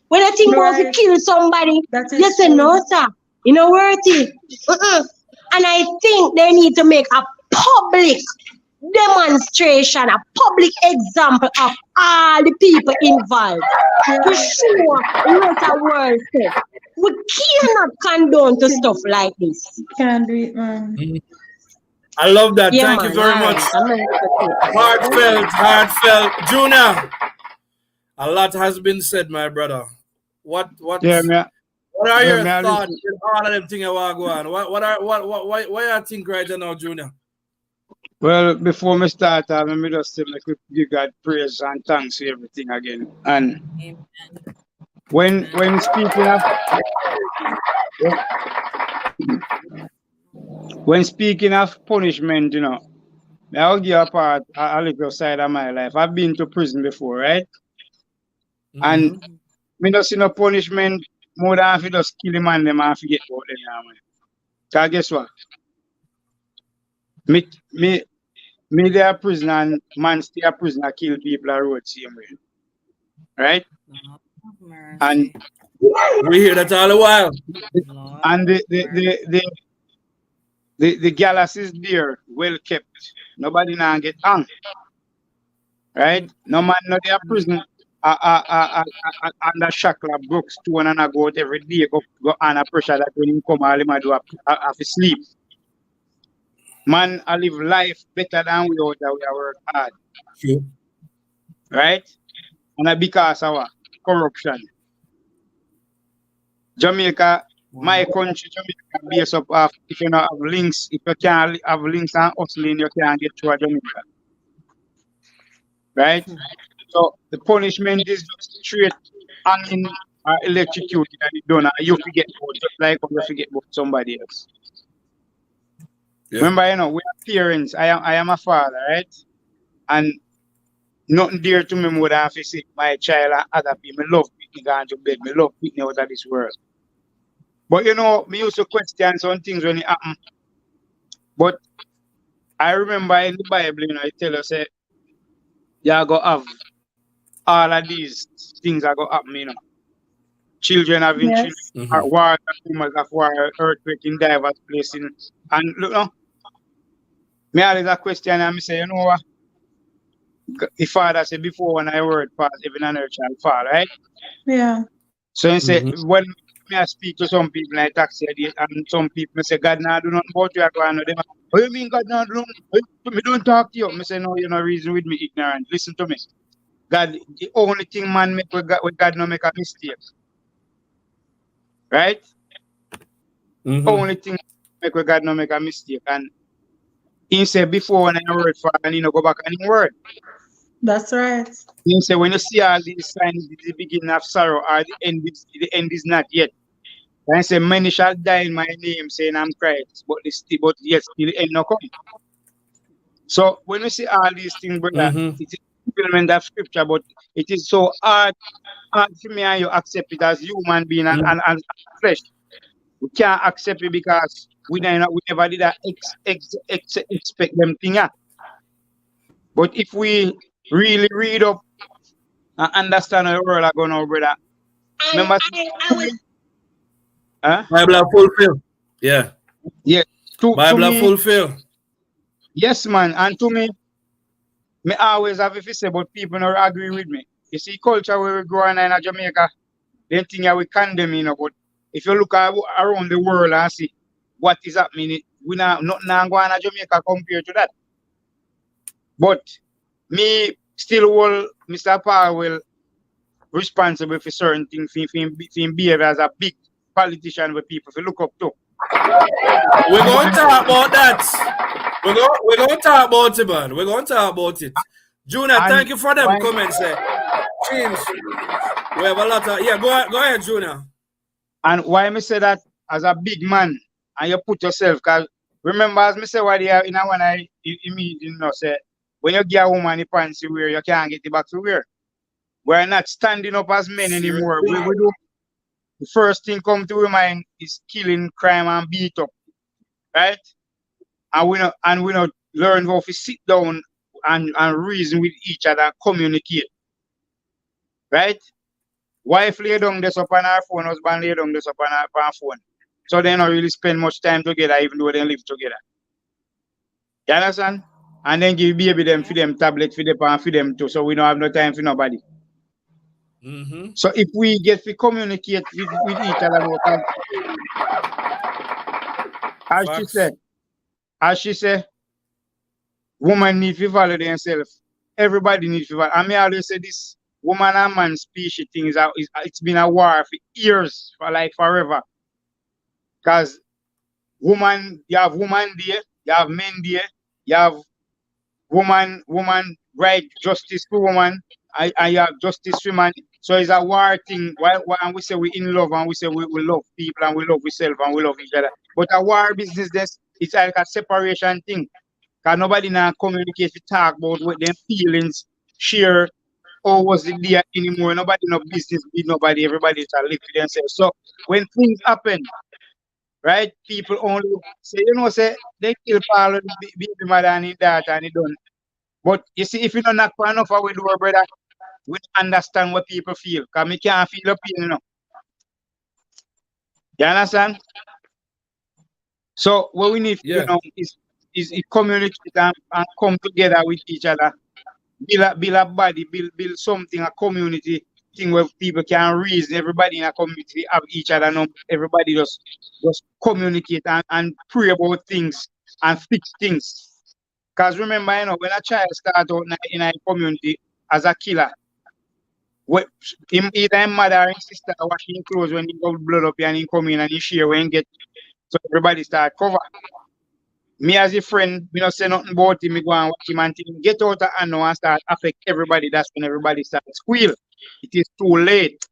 S6: When I think about to kill somebody, you say, no, sir, you know worthy. And I think they need to make a public demonstration, a public example of all the people involved to show what the world says. We cannot condone to stuff like this.
S5: Can't do it, man.
S2: I love that. Thank you very much. Heartfelt. Junior, a lot has been said, my brother. What are your thoughts in all of them things I want to go on? Why I think right now, Junior?
S4: Well, before me start, let me just say, like, give God praise and thanks for everything again. And when speaking of punishment, you know, I'll give a little side of my life. I've been to prison before, right? And me just see no punishment more than if you just kill him and them and forget about them. Because guess what? Me there a prisoner and man stay a prisoner, kill people on road same way. Right? And
S2: we hear that all the while.
S4: And the galaxy is there, well kept. Nobody now get hung. Right? No man no there prison under shackle Brooks 2 and go out every day, go under pressure that when him come all him do have to sleep. Man, I live life better than we out that we are work hard.
S2: True.
S4: Right? And because of corruption. Jamaica My country Jamaica based up of if you not have links, if you can't have links and hustling, you can't get through a Jamaica. Right? So the punishment is just straight hanging or electrocuted and it done. And you forget about just like you forget about somebody else.
S2: Yeah.
S4: Remember, you know, we are parents. I am a father, right? And nothing dear to me more than to see my child and other people. Me love Whitney going to bed. Me love Whitney out of this world. But you know, me used to question some things when it happen. But I remember in the Bible, you know, it tell us that you go have all of these things that go happen, you know. Children having children,
S5: Yes.
S4: war, rumors of war, earthquake in diverse places. And look, no, me always a question and me say, you know what? The father said before when I word pass, even an earth shall fall, right?
S5: Yeah.
S4: So he said, when me I speak to some people like taxi and some people say, God now do nothing about you, I go and them. What do you mean God now do nothing? Me don't talk to you. Me say, no, you no reason with me ignorant. Listen to me. God, the only thing man make with God no make a mistake. Right? Only thing make with God no make a mistake. And he said before when I word for and he no go back on him word.
S5: That's right.
S4: He said when you see all these signs, it's the beginning of sorrow, or the end is not yet. And I say, many shall die in my name, saying I'm Christ, but yet still the end not come. So when we see all these things, brother, it is fulfillment of scripture, but it is so hard for me and you accept it as human being and flesh. We can't accept it because we never did that expect them thing. But if we really read up and understand how the world are going on, brother, remember,
S2: Bible fulfill. Yeah.
S4: yeah, to
S2: Bible
S4: me,
S2: fulfill.
S4: yes, man, and to me always have if you say, but people don't agree with me. You see, culture where we grow in Jamaica, they think we condemn, you know, but if you look around the world and see what is happening, we not nothing going on Jamaica compared to that. But me still hold Mr. Paulwell responsible for certain things, for him behave as a big politician with people to look up to.
S2: We're going to talk about that. We're going to talk about it, man. We're going to talk about it. Junior, thank you for them comments. Change. We have a lot of... Yeah, go ahead, Junior.
S4: And why me say that as a big man, and you put yourself, because remember, as me say, what you in when I immediately say, when you get a woman the pants you wear, you can't get it back to wear. We're not standing up as men anymore. We do. The first thing come to our mind is killing, crime, and beat up, right? And we not learn how to sit down and reason with each other and communicate, right? Wife lay down this up on her phone, husband lay down this up on her phone. So they don't really spend much time together, even though they live together. You understand? And then give baby them for them tablet for them and for them too. So we don't have no time for nobody. So if we get to communicate with each other, as she said, woman need to value themselves. Everybody needs to value. I mean, I always say this woman and man species thing it's been a war for years, for like forever. Because woman, you have woman there, you have men there, you have woman right justice for woman, and you have justice for man. So it's a war thing. And we say we in love and we say we love people and we love ourselves and we love each other. But a war business, it's like a separation thing. Because nobody now communicate to talk about what their feelings, share, or was it there anymore. Nobody no business with nobody. Everybody try to live for themselves. So when things happen, right, people only say, say they kill Paul and baby mother and his daughter and he done. But you see, if you don't knock for enough our door, brother, we understand what people feel. Because we can't feel the pain, you know. You understand? So what we need, is communicate and come together with each other. Build a body, build something, a community thing where people can reason. Everybody in a community have each other. Know, everybody just communicate and pray about things and fix things. Because remember, when a child starts out in a community as a killer, either him mother or his sister washing clothes when he got blood up here and he come in and he share when he get, so everybody start cover. Me as a friend, me not say nothing about him, me go and watch him and think, get out of hand now and start affect everybody. That's when everybody start squeal. It is too late.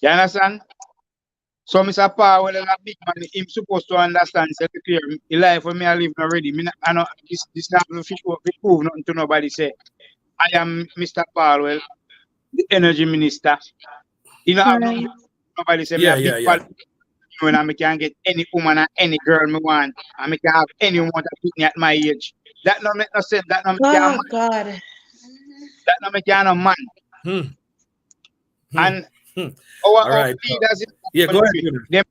S4: You understand? So Mr. Paulwell is a big man, him supposed to understand, say clear, the life when me I live already. I know this not prove nothing to nobody say. I am Mr. Paulwell, the energy minister. You know,
S5: Right.
S4: nobody say
S2: Yeah,
S4: me a
S2: yeah,
S4: big
S2: yeah.
S4: when I can get any woman and any girl me want, and I can have any woman that fit me at my age. That no make no sense. That no make a
S5: Oh
S4: man.
S5: God.
S4: That no make a man. And
S2: All
S4: our
S2: right.
S4: leaders in
S2: Yeah,
S4: the
S2: go ahead,
S4: country,
S2: Junior.
S4: them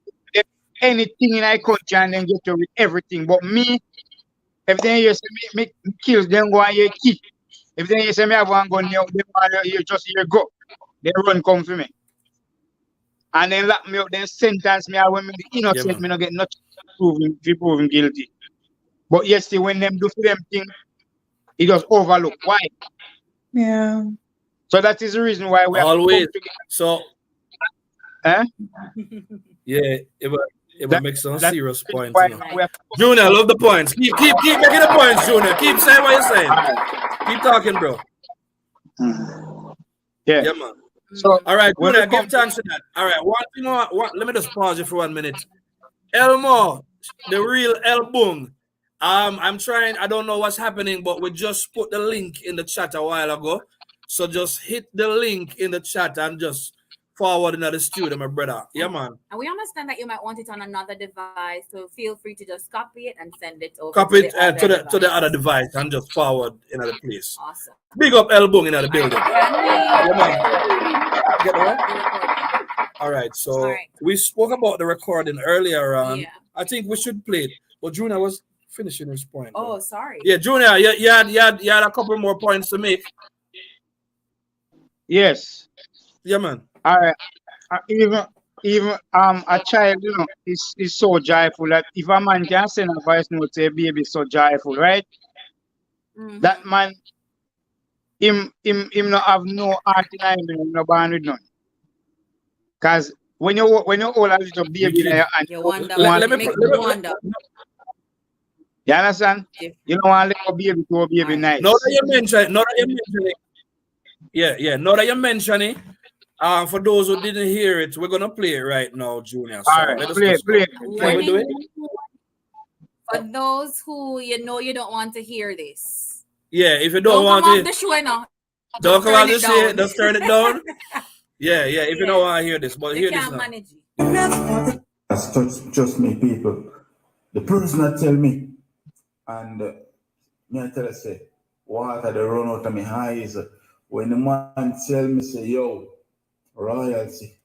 S4: anything in our country and then get away with everything. But me, if they hear say me kills, them go and you kill. If they hear say me have one gun, they want you just here go. They run come for me. And then lock me up, then sentence me, and when me the innocent,
S2: man.
S4: me not get nothing to prove him guilty. But yes, when them do for them thing, it just overlook. Why?
S5: Yeah.
S4: So that is the reason why we have
S2: Always.
S4: to come together.
S2: So yeah, it will make some
S4: That's
S2: serious
S4: the reason
S2: points.
S4: why
S2: You know.
S4: we have to
S2: Junior, I love the points. Keep making the points, Junior. Keep saying what you're saying. Keep talking, bro.
S4: Yeah.
S2: Yeah, man.
S4: So
S2: all right,
S4: when
S2: Junior,
S4: we
S2: give
S4: come
S2: thanks to that. All right, one thing more. Let me just pause you for 1 minute. Elmo, the real Elbung. I'm trying. I don't know what's happening, but we just put the link in the chat a while ago. So just hit the link in the chat and just forward into the studio, my brother. Yeah, man.
S3: And we understand that you might want it on another device, so feel free to just copy it and send it over
S2: Copy
S3: to
S2: it
S3: the other
S2: to
S3: device.
S2: the other device and just forward in the place.
S3: Awesome.
S2: Big up Elbung in the building. Get that? All right, so we spoke about the recording earlier on.
S3: Yeah.
S2: I think we should play it. But Junior was finishing his point.
S3: Oh, sorry.
S2: Yeah, Junior, you had a couple more points to make.
S4: Yes.
S2: Yeah, man.
S4: All right. Even a child, you know, is so joyful that if a man can send a voice note to a baby so joyful, right?
S3: Mm-hmm.
S4: That man, him not have no heart in him, no born with none. Cause when you hold a little baby in your hand,
S3: you wonder.
S2: Let me
S3: wonder.
S4: You understand? You don't want to let a baby to a baby nice.
S2: Now that you mention it, yeah. Now that you mention it, for those who didn't hear it, we're gonna play it right now, Junior. So
S4: all right,
S2: let us
S4: play.
S2: Can we do it?
S3: For those who you don't want to hear this.
S2: Yeah, if you don't want
S3: to, the show now.
S2: Don't come out the show. Just turn it down. Yeah. If you don't want to hear this, but hear this now.
S3: Manage
S7: it. That's just me, people. The person that tell me, and me I tell her say, water they run out of my eyes. When the man tell me say, yo, royalty.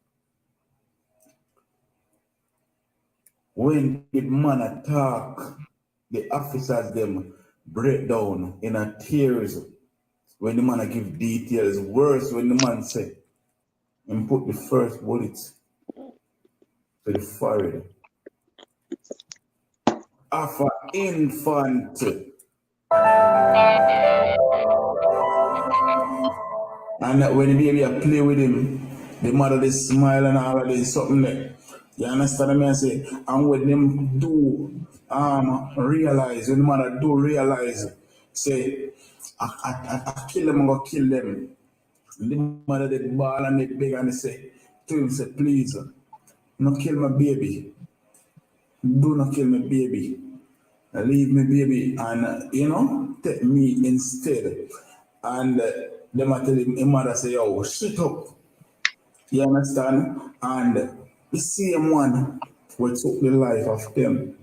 S7: When the man attack, the officers them break down in a tears. When the man give details, worse when the man say, and put the first bullet to the forehead of an infant. And when the baby I play with him, the mother they smile and all of this something there. You understand me? I say, and when them do realize, when the mother do realize, say, I kill them, I'm gonna kill them. The mother they ball and they beg and they say to him, say, please, not kill my baby. Do not kill my baby. Leave me baby and take me instead. And them I tell him, his mother say, yo, shut up. You understand? And the same one who took the life of them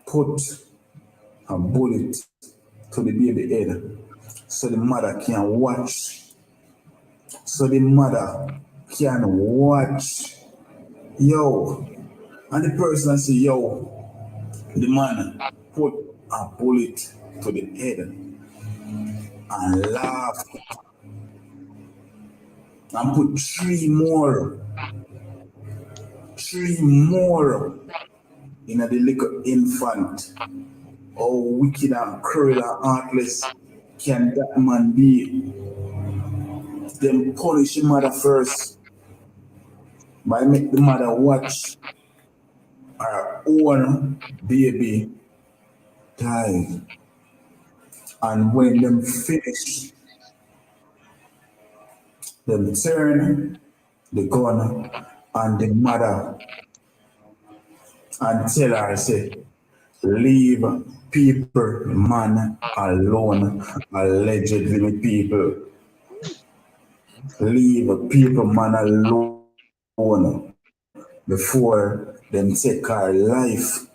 S7: put a bullet to the baby head so the mother can watch. So the mother can watch. Yo. And the person say, yo, the man put a bullet to the head and laugh. And put three more in the little infant. Oh, wicked and cruel and heartless can that man be them punish the mother first by make the mother watch her own baby die. And when them finish, them turn the gun on the mother and tell her, say, leave people, man alone, allegedly with people. Leave people, man alone before them take her life.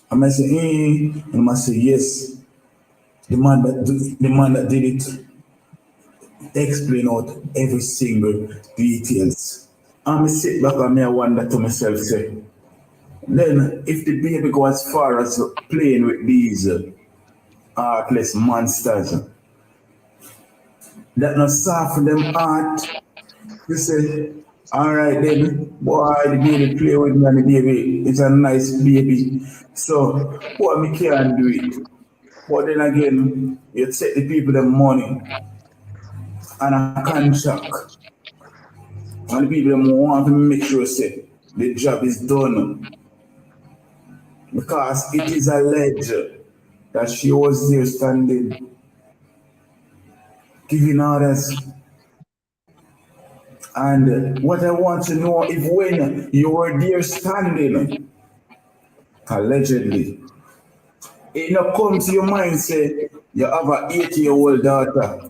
S7: I might say, I must say, yes. The man that did it explain out every single details. And I sit back and I wonder to myself, say, then if the baby go as far as playing with these heartless monsters, that not soften them heart, you say, all right then, boy, the baby play with me and the baby, it's a nice baby. So, boy, me can't do it. But then again, you take the people the money and a contract. And the people them want to make sure say the job is done. Because it is alleged that she was there standing, giving orders. And what I want to know if when you were there standing, allegedly, it not come to your mind say you have an 80-year-old daughter.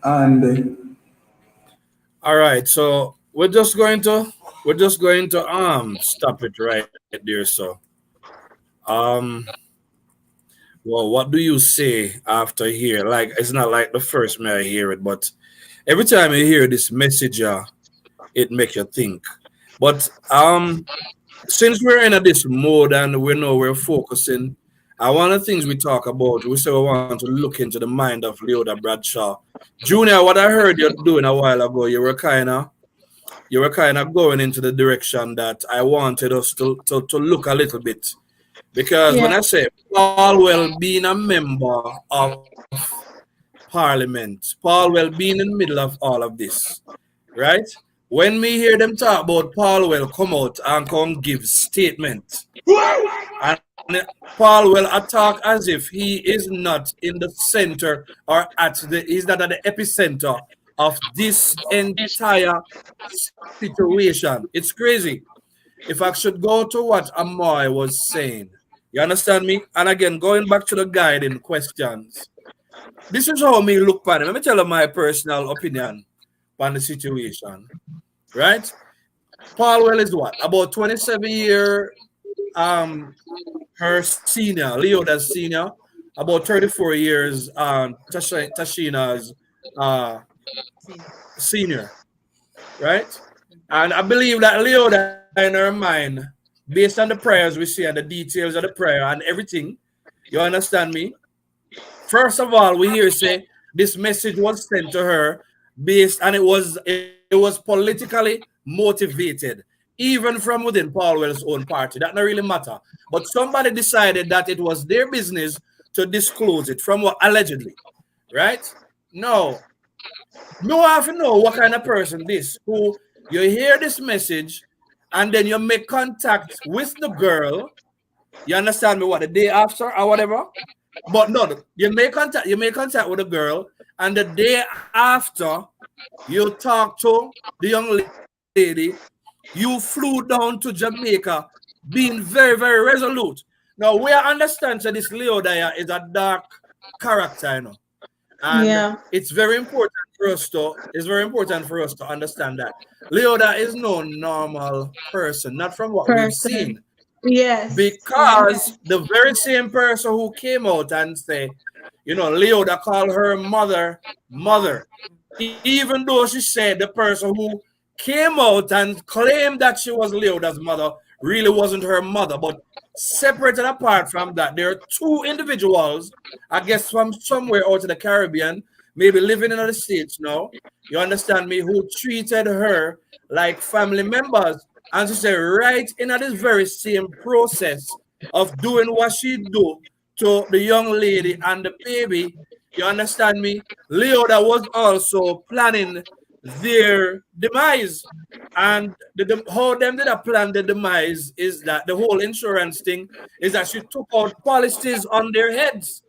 S7: And
S2: all right, so we're just going to stop it right there. So well, what do you say after here? Like, it's not like the first may I hear it, but every time you hear this message, it makes you think. But since we're in this mode and we know we're focusing, one of the things we talk about, we say we want to look into the mind of Leoda Bradshaw. Junior, what I heard you doing a while ago, you were kind of going into the direction that I wanted us to look a little bit. Because when I say Paulwell being a member of Parliament, Paulwell being in the middle of all of this, right? When me hear them talk about Paulwell come out and come give statement, and Paulwell attack as if he is not in the center or he's not at the epicenter of this entire situation. It's crazy. If I should go to what Amoy was saying, you understand me? And again, going back to the guiding questions, this is how me look at it. Let me tell you my personal opinion on the situation, right? Paulwell is what? About 27 years, her senior, Leoda's senior, about 34 years, TOSHYNA's senior, right? And I believe that Leoda in her mind, based on the prayers we see and the details of the prayer and everything, you understand me? First of all, we hear say this message was sent to her based, and it was politically motivated, even from within Paulwell's own party. That don't really matter. But somebody decided that it was their business to disclose it from what allegedly, right? No. No, I have to know what kind of person this, who you hear this message and then you make contact with the girl. You understand me? What, the day after or whatever? But no, you make contact with the girl, and the day after you talk to the young lady, you flew down to Jamaica, being very, very resolute. Now we understand that this Leoda is a dark character, you know. And it's very important for us to understand that Leoda is no normal person, not from what we've seen.
S5: Yes.
S2: Because the very same person who came out and say, you know, Leoda called her mother, even though she said the person who came out and claimed that she was Leoda's mother really wasn't her mother. But separated apart from that, there are two individuals, I guess from somewhere out of the Caribbean, maybe living in the States now, you understand me, who treated her like family members. And she said, right in this very same process of doing what she do to the young lady and the baby, You understand me? Leoda was also planning their demise. And how them did I plan the demise is that the whole insurance thing is that she took out policies on their heads.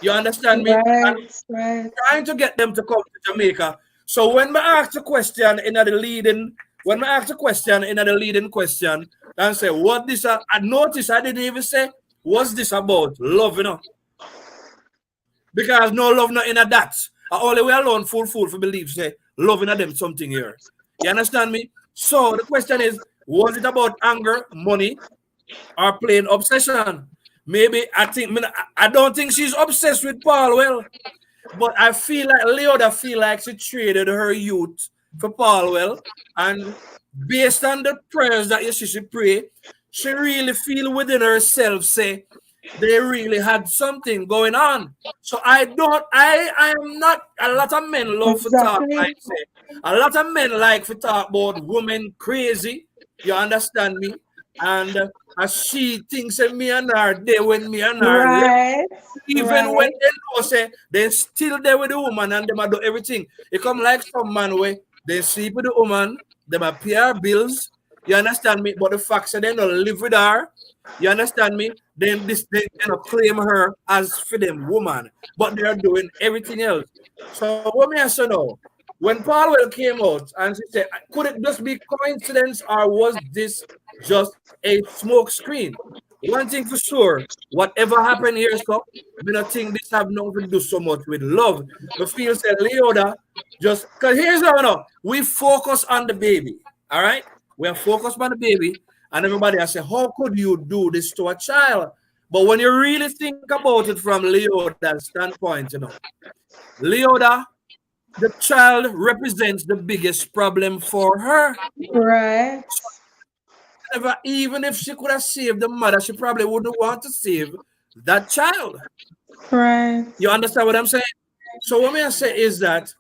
S2: You understand me? And
S5: Right.
S2: trying to get them to come to Jamaica. So when I ask the question in the leading, question, and say, what this, I noticed I didn't even say, what's this about? Love, you know? Because no love not in a that. I only way alone fool for believe say loving at them something here. You understand me? So the question is, was it about anger, money, or plain obsession? Maybe I don't think she's obsessed with Paulwell, but I feel like Leoda feel like she traded her youth for Paulwell, and based on the prayers that she pray, she really feel within herself say they really had something going on. So I am not, a lot of men love to talk like say. A lot of men like to talk about women crazy. You understand me? And as she thinks of me and her, they when me and her
S5: Right.
S2: even when they know say they still there with the woman and them do everything. It come like some man where they sleep with the woman, them a pay her bills. You understand me? But the fact that they don't live with her, you understand me? Then they claim her as for them woman, but they are doing everything else. So what me answer now? When Paulwell came out and she said, could it just be coincidence or was this just a smoke screen? One thing for sure, whatever happened here, so we don't think this have nothing to do so much with love. The feel said Leoda just because here's how I know we focus on the baby. All right, we are focused on the baby, and everybody I say, how could you do this to a child? But when you really think about it from Leoda's standpoint, you know, Leoda, the child represents the biggest problem for her.
S5: Right.
S2: Even if she could have saved the mother, she probably wouldn't want to save that child.
S5: Right.
S2: You understand what I'm saying? So what I say is that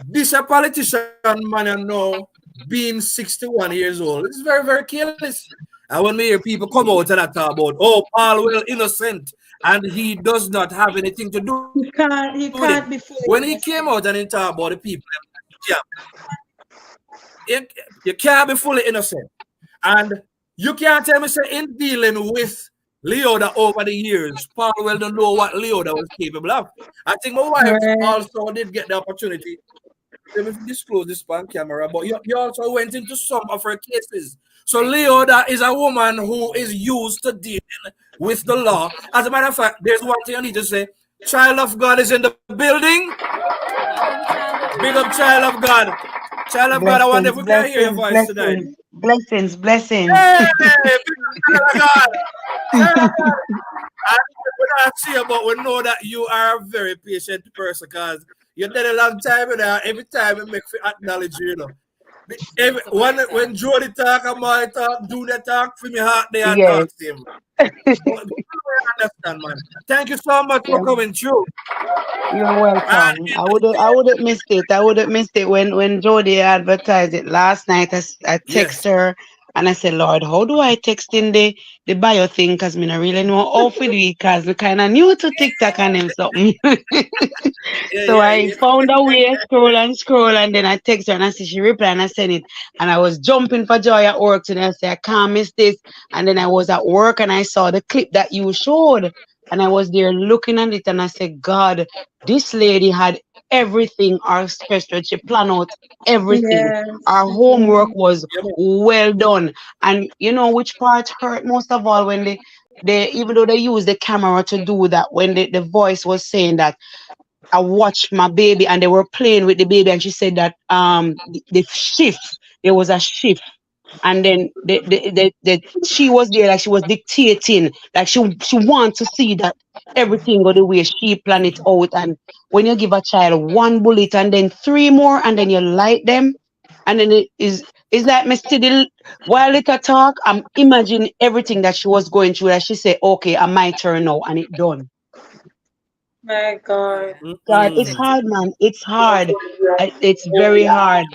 S2: this a politician man and now being 61 years old, it's very, very careless. And when we hear people come out and talk about, oh, Paulwell innocent, and he does not have anything to do
S5: He can't be fully
S2: when he came out and he talked about the people, yeah, you can't be fully innocent. And you can't tell me, say, in dealing with Leoda over the years, Paulwell don't know what Leoda was capable of. I think my wife also did get the opportunity to disclose this on camera, but you also went into some of her cases. So Leoda is a woman who is used to dealing with the law. As a matter of fact, there's one thing I need to say. Child of God is in the building. Big up, child of God. Child of God, I wonder if we can hear your voice tonight.
S8: Blessings.
S2: Hey, big up, child of God. When I see you, but we know that you are a very patient person because you've done a long time now. Every time we make for acknowledge you, you know. When Jody talk and my talk, do the talk for me heart there and talk to him. Understand, man. Thank you so much for coming through.
S8: You're welcome. I wouldn't miss it when Jody advertised it last night. I text her and I said, Lord, how do I text in the bio thing? Because I don't really know how to do it because we kind of new to TikTok and them something. I found a way, scroll, and then I text her and I see she replied and I sent it. And I was jumping for joy at work today. I said, I can't miss this. And then I was at work and I saw the clip that you showed. And I was there looking at it and I said, God, this lady had everything orchestrated. She planned out everything.
S5: Yes.
S8: Our homework was well done. And you know which part hurt most of all when they even though they used the camera to do that, when the voice was saying that I watched my baby and they were playing with the baby and she said that the shift, there was a shift. And then she was there like she was dictating, like she wants to see that everything go the way she planned it out. And when you give a child one bullet and then three more and then you light them, and then it's like me still while it talk, I'm imagining everything that she was going through. That she said, okay, I my turn now, and it done.
S5: My God.
S8: God, it's hard, man. It's hard. It's very hard.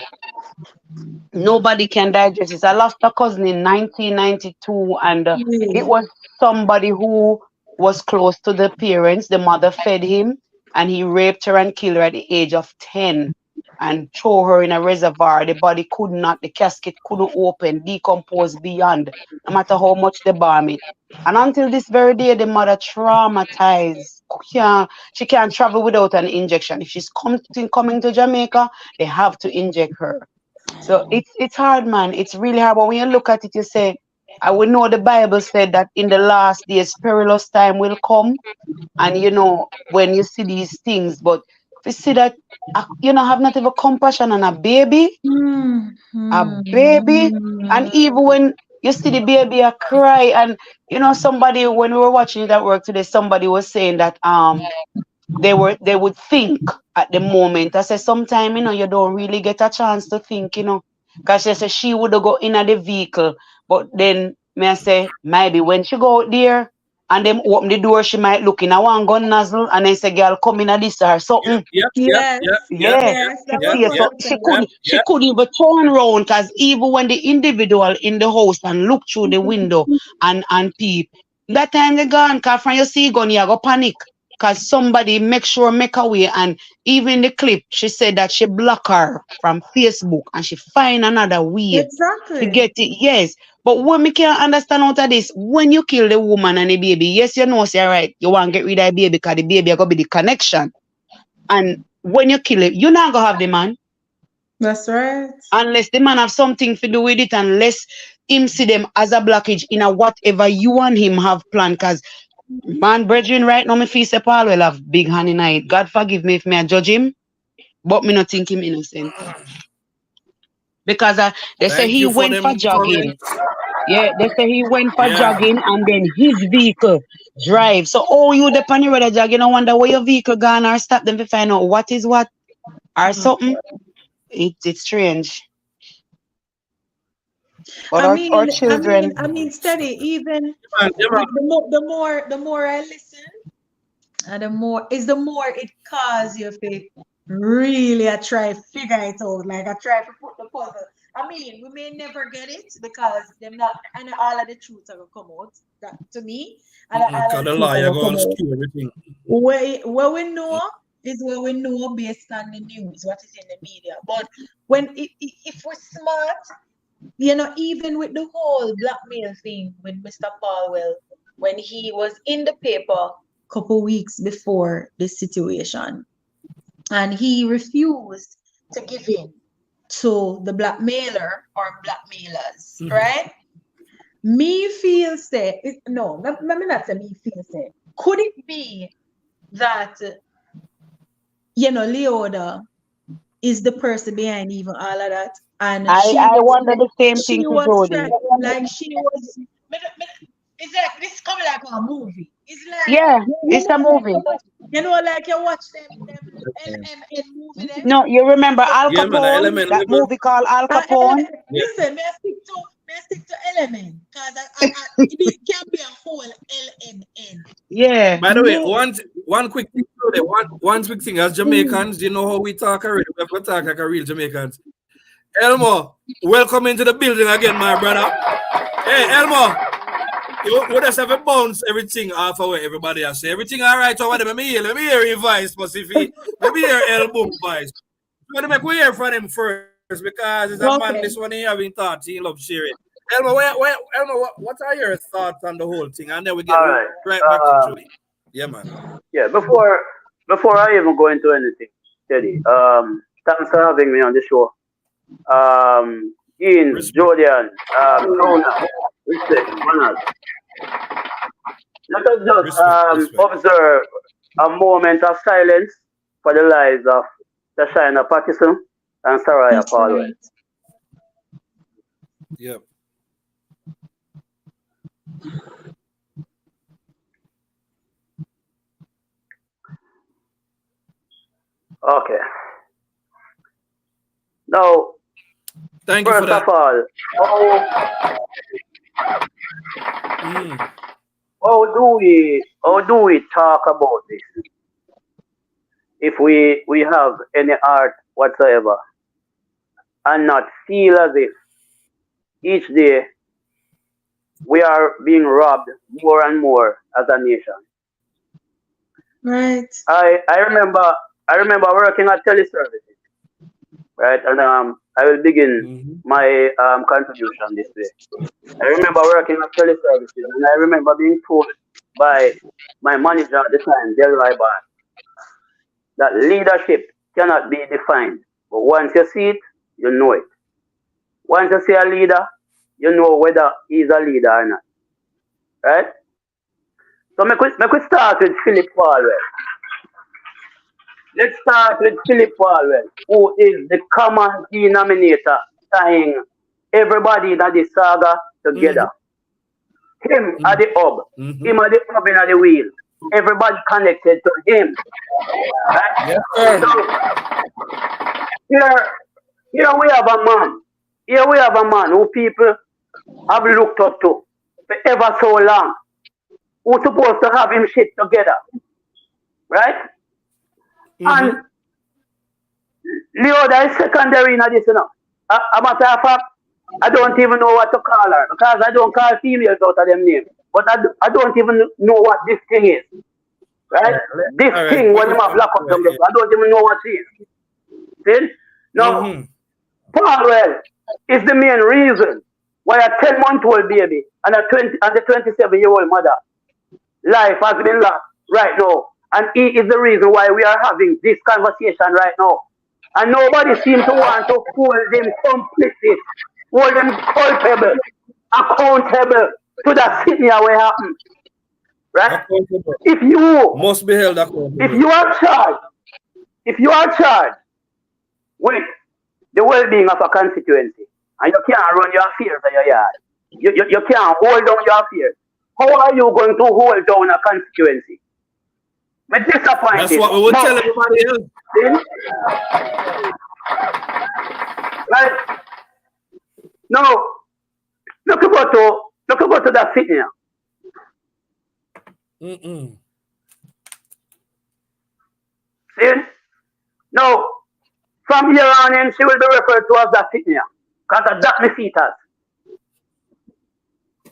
S8: Nobody can digest it. I lost a cousin in 1992, and it was somebody who was close to the parents. The mother fed him, and he raped her and killed her at the age of 10 and threw her in a reservoir. The body could not, the casket couldn't open, decompose beyond, no matter how much they bomb it. And until this very day, the mother traumatized. She can't travel without an injection. If she's coming to Jamaica, they have to inject her. So it's hard, man. It's really hard. But when you look at it, you say, I would know the Bible said that in the last days, perilous time will come. And you know, when you see these things, but if you see that, you know, have not even compassion on a baby, and even when you see the baby a cry, and you know, somebody, when we were watching it at work today, somebody was saying that they would think at the moment. I said, sometime, you know, you don't really get a chance to think, you know, because she said she would go in at the vehicle, but then may I say, maybe when she go out there and them open the door, she might look in a one gun nozzle and then say, girl, come in at this or something.
S5: Yes.
S8: She could even turn around, because even when the individual in the house and look through the window and peep, that time they gone, because from you see gun, you go panic. Because somebody make a way, and even the clip, she said that she block her from Facebook and she find another way to get it. Yes. But what me can't understand out of this, when you kill the woman and the baby, yes, you know, say, right, you want to get rid of the baby because the baby are going to be the connection. And when you kill it, you're not going to have the man.
S5: That's right.
S8: Unless the man have something to do with it, unless him see them as a blockage in a whatever you and him have planned. Because man, brethren, right now, me feel say Paulwell have big hand in it. God forgive me if me I judge him, but me not think him innocent. Because they say he went for jogging. Yeah, they say he went for jogging and then his vehicle drive. So, you the on the road jogging, I wonder where your vehicle gone, or stop them to find out what is what or something. It's strange. But our children.
S5: I mean, steady. Even the more I listen, and the more it causes you to really I try to figure it out. Like I try to put the puzzle. I mean, we may never get it because them not, and all of the truths are gonna come out. That to me, and
S2: the liar gonna skew everything.
S5: What we know is what we know based on the news, what is in the media. But when if we're smart, you know, even with the whole blackmail thing with Mr. Paulwell, when he was in the paper a couple weeks before this situation, and he refused to give in to the blackmailer or blackmailers, right? Me feel say, no, let me not say me feel say. Could it be that, you know, Leoda is the person behind even all of that? And
S8: I wonder the same thing to Jody.
S5: Like she was, it's like, this is coming like a movie. It's like,
S8: it's a movie.
S5: You know, like you watch them movie there.
S8: No, you remember Al Capone? That movie called Al Capone?
S5: Listen, may I stick to Element, because it can be a whole LMN.
S8: Yeah.
S2: By the way, one quick thing, one quick thing. As Jamaicans, you know how we talk already. We have to talk like a real Jamaicans. Elmo, welcome into the building again, my brother. Hey, Elmo, you just have a bounce everything off of what everybody has say. Everything all right over there. Let me hear your voice, Pacific. Let me hear Elmo voice. Let me hear from him first, because it's a man, this one he having thoughts, he loves sharing. Elmo, Elmo, what are your thoughts on the whole thing? And then we get right back to Julie. Yeah, man.
S9: Yeah, before I even go into anything, Teddy, thanks for having me on the show. Jean, Jordan, Rona, respect, manners. Let us just observe a moment of silence for the lives of TOSHYNA Pattterson and Saraya Paulwell.
S2: Yep.
S9: Okay. Now,
S2: thank you
S9: first
S2: for that.
S9: of all, how do we talk about this if we have any art whatsoever and not feel as if each day we are being robbed more and more as a nation?
S5: Right.
S9: I remember working at teleservices, right? And I will begin my contribution this way. I remember working at teleservices, and I remember being told by my manager at the time, Delroy Bar, that leadership cannot be defined. But once you see it, you know it. Once you see a leader, you know whether he's a leader or not. Right? So we could start with PHILLIP Paulwell. Let's start with PHILLIP Paulwell, who is the common denominator tying everybody in the saga together. Him at the hub, him at the hub in the wheel. Everybody connected to him. Right?
S2: Yes, sir.
S9: So, here we have a man. Here we have a man who people have looked up to for ever so long. Who's supposed to have him shit together. Right? And Leoda is secondary in this, you know. A matter of fact, I don't even know what to call her because I don't call females out of them names. But I don't even know what this thing is. Right? This thing, when you have lock up them, I don't even know what she is. See? Now, Paulwell is the main reason why a 10-month-old baby and the 27-year-old mother life has been lost right now. And he is the reason why we are having this conversation right now. And nobody seems to want to hold them complicit, hold them culpable, accountable to the sitting here where happened. Right? If you
S2: must be held accountable.
S9: If you are charged with the well-being of a constituency, and you can't run your affairs in your yard, you can't hold down your affairs, how are you going to hold down a constituency? I'm disappointed.
S2: That's what we would tell everybody else.
S9: Right? No. Look about to that sitting here. See? No. From here on in, she will be referred to as that sitting here. Because that me feet has.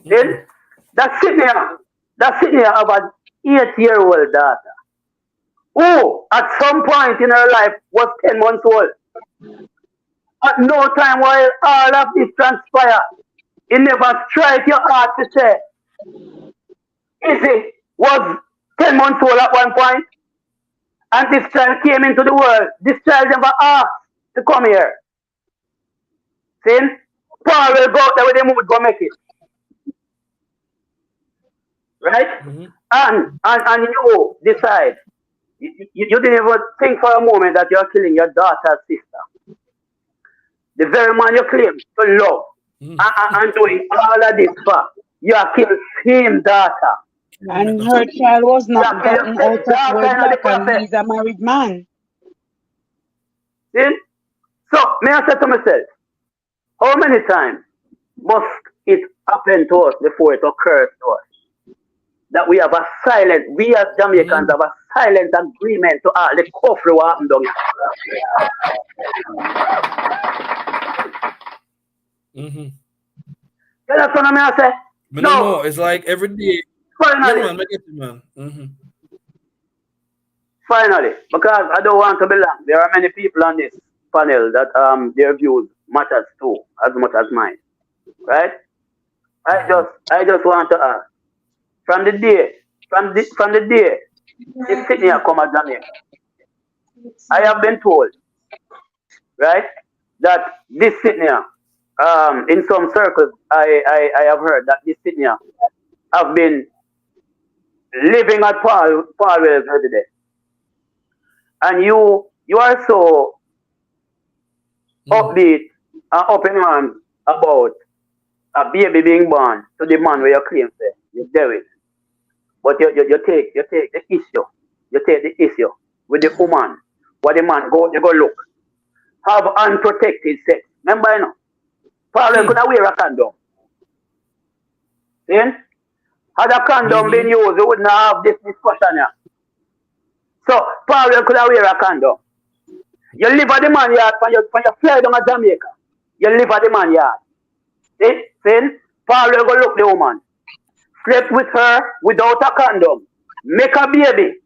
S9: See? That sitting here of an 8-year-old daughter, who at some point in her life was 10 months old. At no time while all of this transpired, it never strike your heart to say, Izzy was 10 months old at one point, and this child came into the world. This child never asked to come here. See? Paul will go out there with him would go make it. Right? And you decide. You didn't even think for a moment that you're killing your daughter's sister. The very man you claim to love and doing all of this for. You are killing him daughter.
S8: And her child was not gotten out of wedlock and he's a married man.
S9: See? So, may I say to myself, how many times must it happen to us before it occurs to us? That we have a silent, we as Jamaicans have a silent agreement to all the coffee what happened down here. That's what I say.
S2: No, it's like every day.
S9: Finally, finally, because I don't want to be long. There are many people on this panel that their views matters too, as much as mine. Right? I just want to ask. From the day this sitting here come at Jamaica, I have been told, right, that this sitting here, in some circles, I have heard that this sitting here have been living at Paulwell's every day. And you are so upbeat and up in arms about a baby being born to the man where you claim to you deal with. But you take the issue. You take the issue with the woman. What the man you go look. Have unprotected sex. Remember, you know? Paulwell could have wear a condom. See? Had a condom been used, we wouldn't have this discussion here. So Paulwell could have wear a condom. You live at the man yard when you fly down to Jamaica. You live at the man yard. See? Paulwell go look the woman. Slept with her without a condom. Make a baby.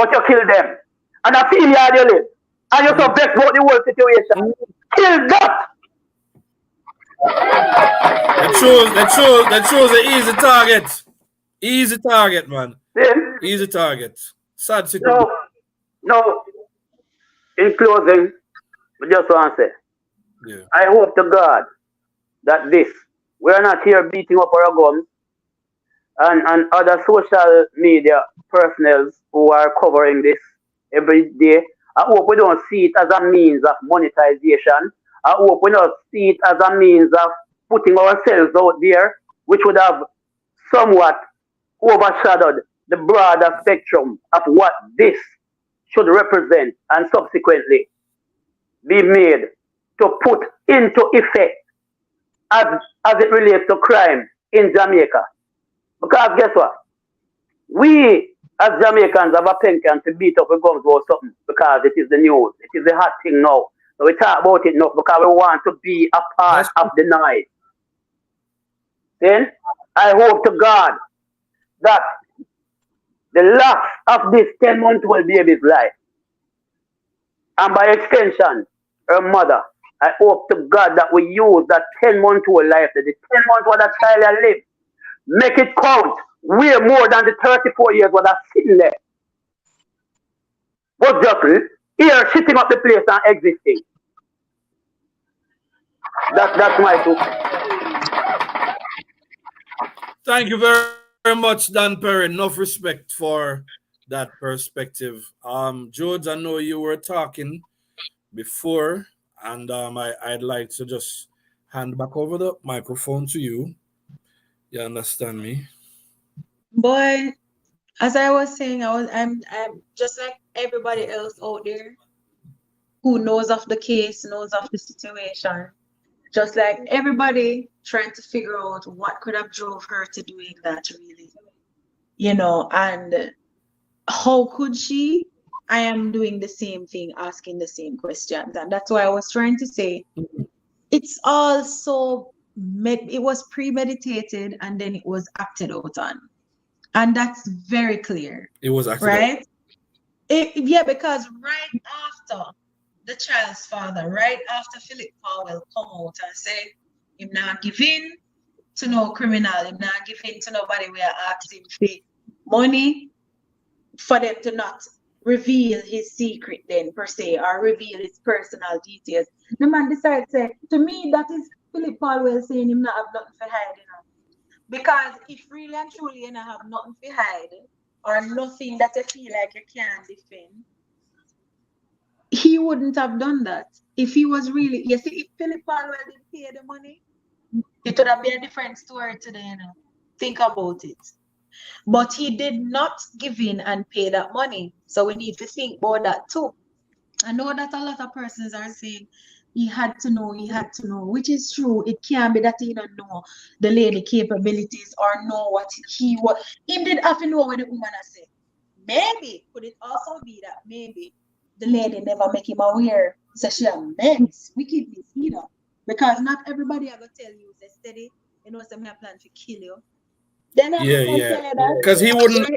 S9: but you kill them. And I feel yard you live. And you so best about the whole situation. Kill that.
S2: That shows an easy target. Easy target, man.
S9: Yeah.
S2: Easy target. Sad situation.
S9: No. In closing, I just want to say,
S2: Yeah.
S9: I hope to God that we're not here beating up our guns and other social media personnel who are covering this every day. I hope we don't see it as a means of monetization. I hope we don't see it as a means of putting ourselves out there, which would have somewhat overshadowed the broader spectrum of what this should represent and subsequently be made to put into effect as it relates to crime in Jamaica. Because guess what? We as Jamaicans have a penchant to beat up with guns about something because it is the news. It is the hot thing now. So we talk about it now because we want to be a part of the noise. Then I hope to God that the loss of this 10-month-old baby's life, and by extension, her mother, I hope to God that we use that 10-month-old life, the 10-month-old that child has lived, make it count way more than the 34 years what that's sitting there. But just here sitting up the place and existing. That's my two.
S2: Thank you very much, Dan Perry. Enough respect for that perspective. George, I know you were talking before, and I'd like to just hand back over the microphone to you. You understand me?
S5: Boy, as I was saying, I'm just like everybody else out there who knows of the case, knows of the situation. Just like everybody trying to figure out what could have drove her to doing that, really. You know, and how could she? I am doing the same thing, asking the same questions. And that's why I was trying to say, it's all so, it was premeditated and then it was acted out on. And that's very clear.
S2: It was acted
S5: right? Yeah, because right after the child's father, right after PHILLIP Paulwell come out and say, him not giving to no criminal, him not giving to nobody we are asking for money for them to not reveal his secret then per se or reveal his personal details. The man decides to say, to me, that is PHILLIP Paulwell saying him not have nothing for hide, you know. Because if really and truly you not have nothing to hide or nothing that you feel like you can't defend, he wouldn't have done that. If he was really, you see, if PHILLIP Paulwell didn't pay the money, it would have been a different story today, you know. Think about it. But he did not give in and pay that money. So we need to think about that too. I know that a lot of persons are saying he had to know, which is true. It can't be that he don't know the lady capabilities or know what he was. He did have to know what the woman has said. Maybe, could it also be that maybe the lady never make him aware, so she a menace, wickedness either. Because not everybody ever tell you, say steady, you know, some plan to kill you. Then
S2: yeah. Because he wouldn't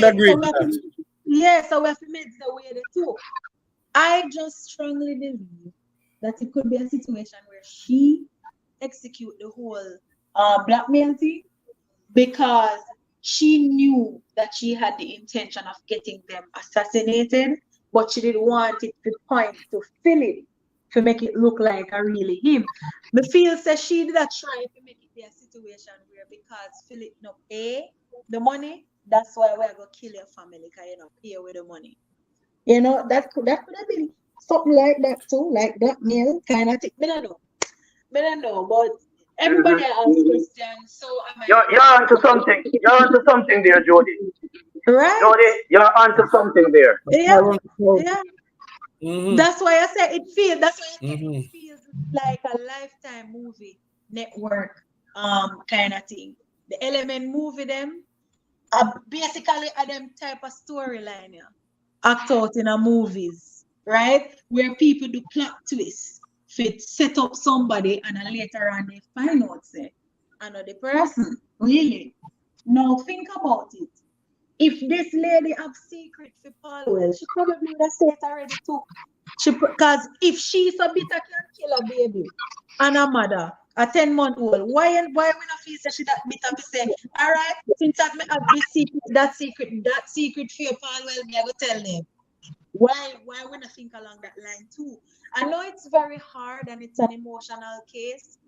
S2: agree to that.
S5: Yeah, so we have to make the way the two. I just strongly believe that it could be a situation where she execute the whole blackmail thing because she knew that she had the intention of getting them assassinated, but she didn't want it to point to PHILLIP to make it look like a really him. Me feel says she did try to make it be a situation where because PHILLIP not pay the money, that's why we're gonna kill your family because you don't pay with the money. You know, that could have been something like that too, like blackmail kind of thing. I don't know, but everybody asks questions. So
S9: you're onto something. You're onto something there, Jody.
S5: Right?
S9: Jody, you're onto something there.
S5: Yeah. That's why I say it feels. That's why it feels like a Lifetime movie network kind of thing. The Element movie them basically a them type of storyline, yeah. Act out in a movies, right? Where people do plot twists, fit set up somebody and then later on they find out say another person. Really? Now think about it. If this lady have secret for Paulwell, she probably would have said it already too. Because if she's a bitter can kill a baby and a mother, a 10-month-old, why we not feel that she that bitter to say, all right, since I have this secret, that secret for your Paulwell, me I go tell them. Why we not think along that line too? I know it's very hard and it's an emotional case,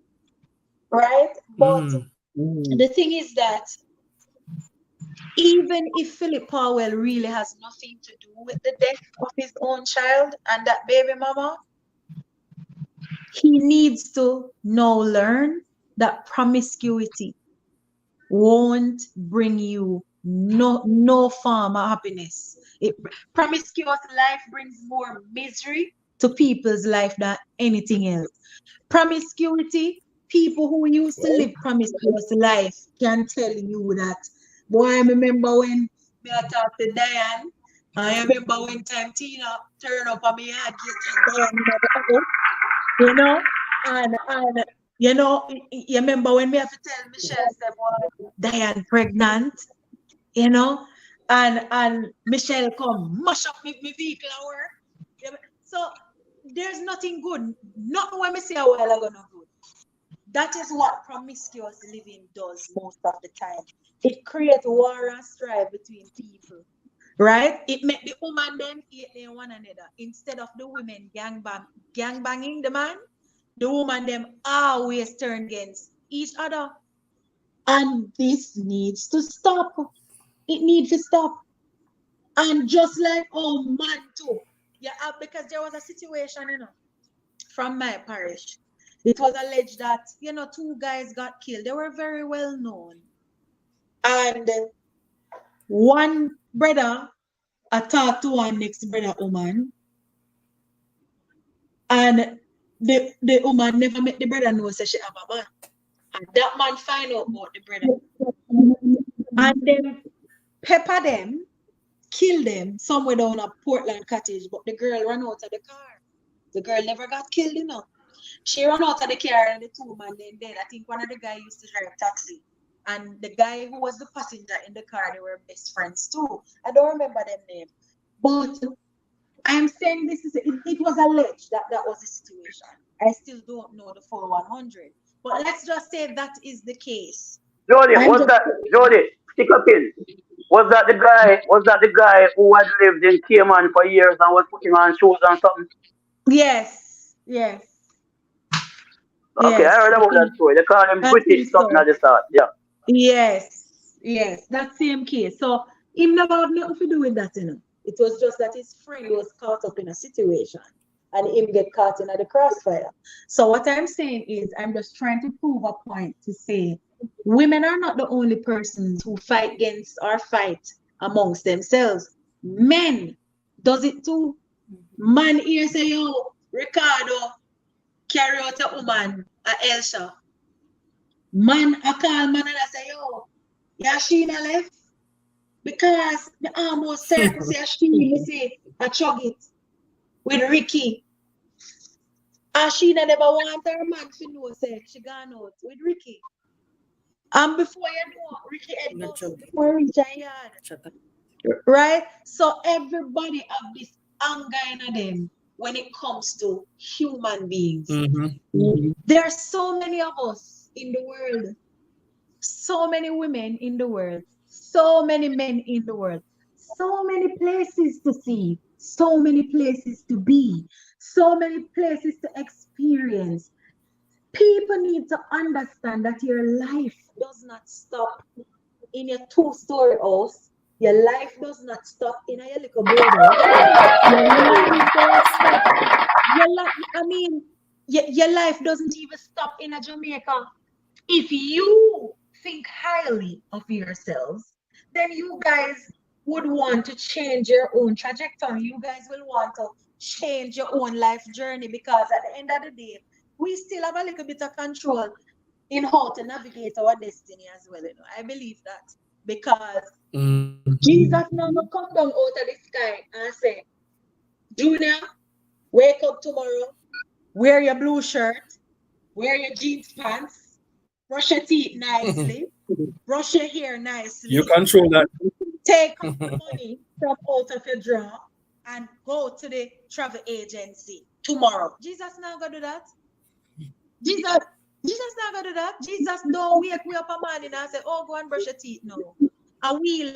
S5: right? But the thing is that even if Philip Paulwell really has nothing to do with the death of his own child and that baby mama, he needs to now learn that promiscuity won't bring you no form of happiness. Promiscuous life brings more misery to people's life than anything else. Promiscuity, people who used to live promiscuous life can tell you that. Boy, I remember when I talked to Diane. I remember when time Tina turned up on me head, you know, and you know, you remember when me have to tell Michelle, say, boy, Diane pregnant, you know, and Michelle come mash up me vehicle and work. So there's nothing good. Not when me say a while ago, no good. That is what promiscuous living does most of the time. It creates war and strife between people, right? It make the woman them hate one another. Instead of the women gangbanging the man, the woman them always turn against each other. And this needs to stop. It needs to stop. And just like, oh man too. Yeah, because there was a situation, you know, from my parish. It was alleged that, you know, 2 guys got killed. They were very well known. And one brother attacked one next brother woman. And the woman never met the brother know say she have a man. And that man find out about the brother. And then pepper them, kill them somewhere down a Portland cottage. But the girl ran out of the car. The girl never got killed, you know. She ran out of the car and the 2 men then dead. I think one of the guys used to drive taxi. And the guy who was the passenger in the car, they were best friends too. I don't remember their name. But I'm saying this is, it was alleged that was the situation. I still don't know the full 100. But let's just say that is the case.
S9: Jody, Jody, stick up in. Was that the guy who had lived in Cayman for years and was putting on shoes and something?
S5: Yes.
S9: Okay, yes. I heard about that story. They call him British something at the start. Yeah.
S5: Yes, that same case. So him never had nothing to do with that, you know. It was just that his friend was caught up in a situation and him get caught in the crossfire. So what I'm saying is I'm just trying to prove a point to say women are not the only persons who fight against or fight amongst themselves. Men does it too. Man here say, yo, Ricardo carry out a woman at Elsha. Man, I call man and I say, yo, Yashina left. Because the almost certain say Ashina say, I chug it with Ricky. Ashina never want her man to know, say, she gone out with Ricky. And before you know, Ricky had no before reach a yard. Right? So everybody have this anger in them when it comes to human beings. There are so many of us in the world, so many women in the world, so many men in the world, so many places to see, so many places to be, so many places to experience. People need to understand that your life does not stop in your 2-story house. Your life does not stop in a little building. Your life doesn't even stop in a Jamaica. If you think highly of yourselves, then you guys would want to change your own trajectory. You guys will want to change your own life journey, because at the end of the day, we still have a little bit of control in how to navigate our destiny as well. You know, I believe that, because Jesus now come down out of the sky and say, Junior, wake up tomorrow, wear your blue shirt, wear your jeans pants, brush your teeth nicely, brush your hair nicely.
S2: You control that.
S5: take out the money from out of your drawer and go to the travel agency tomorrow. Jesus not gonna do that. Jesus not gonna do that. Jesus don't wake me up a morning and say, oh, go and brush your teeth now. And we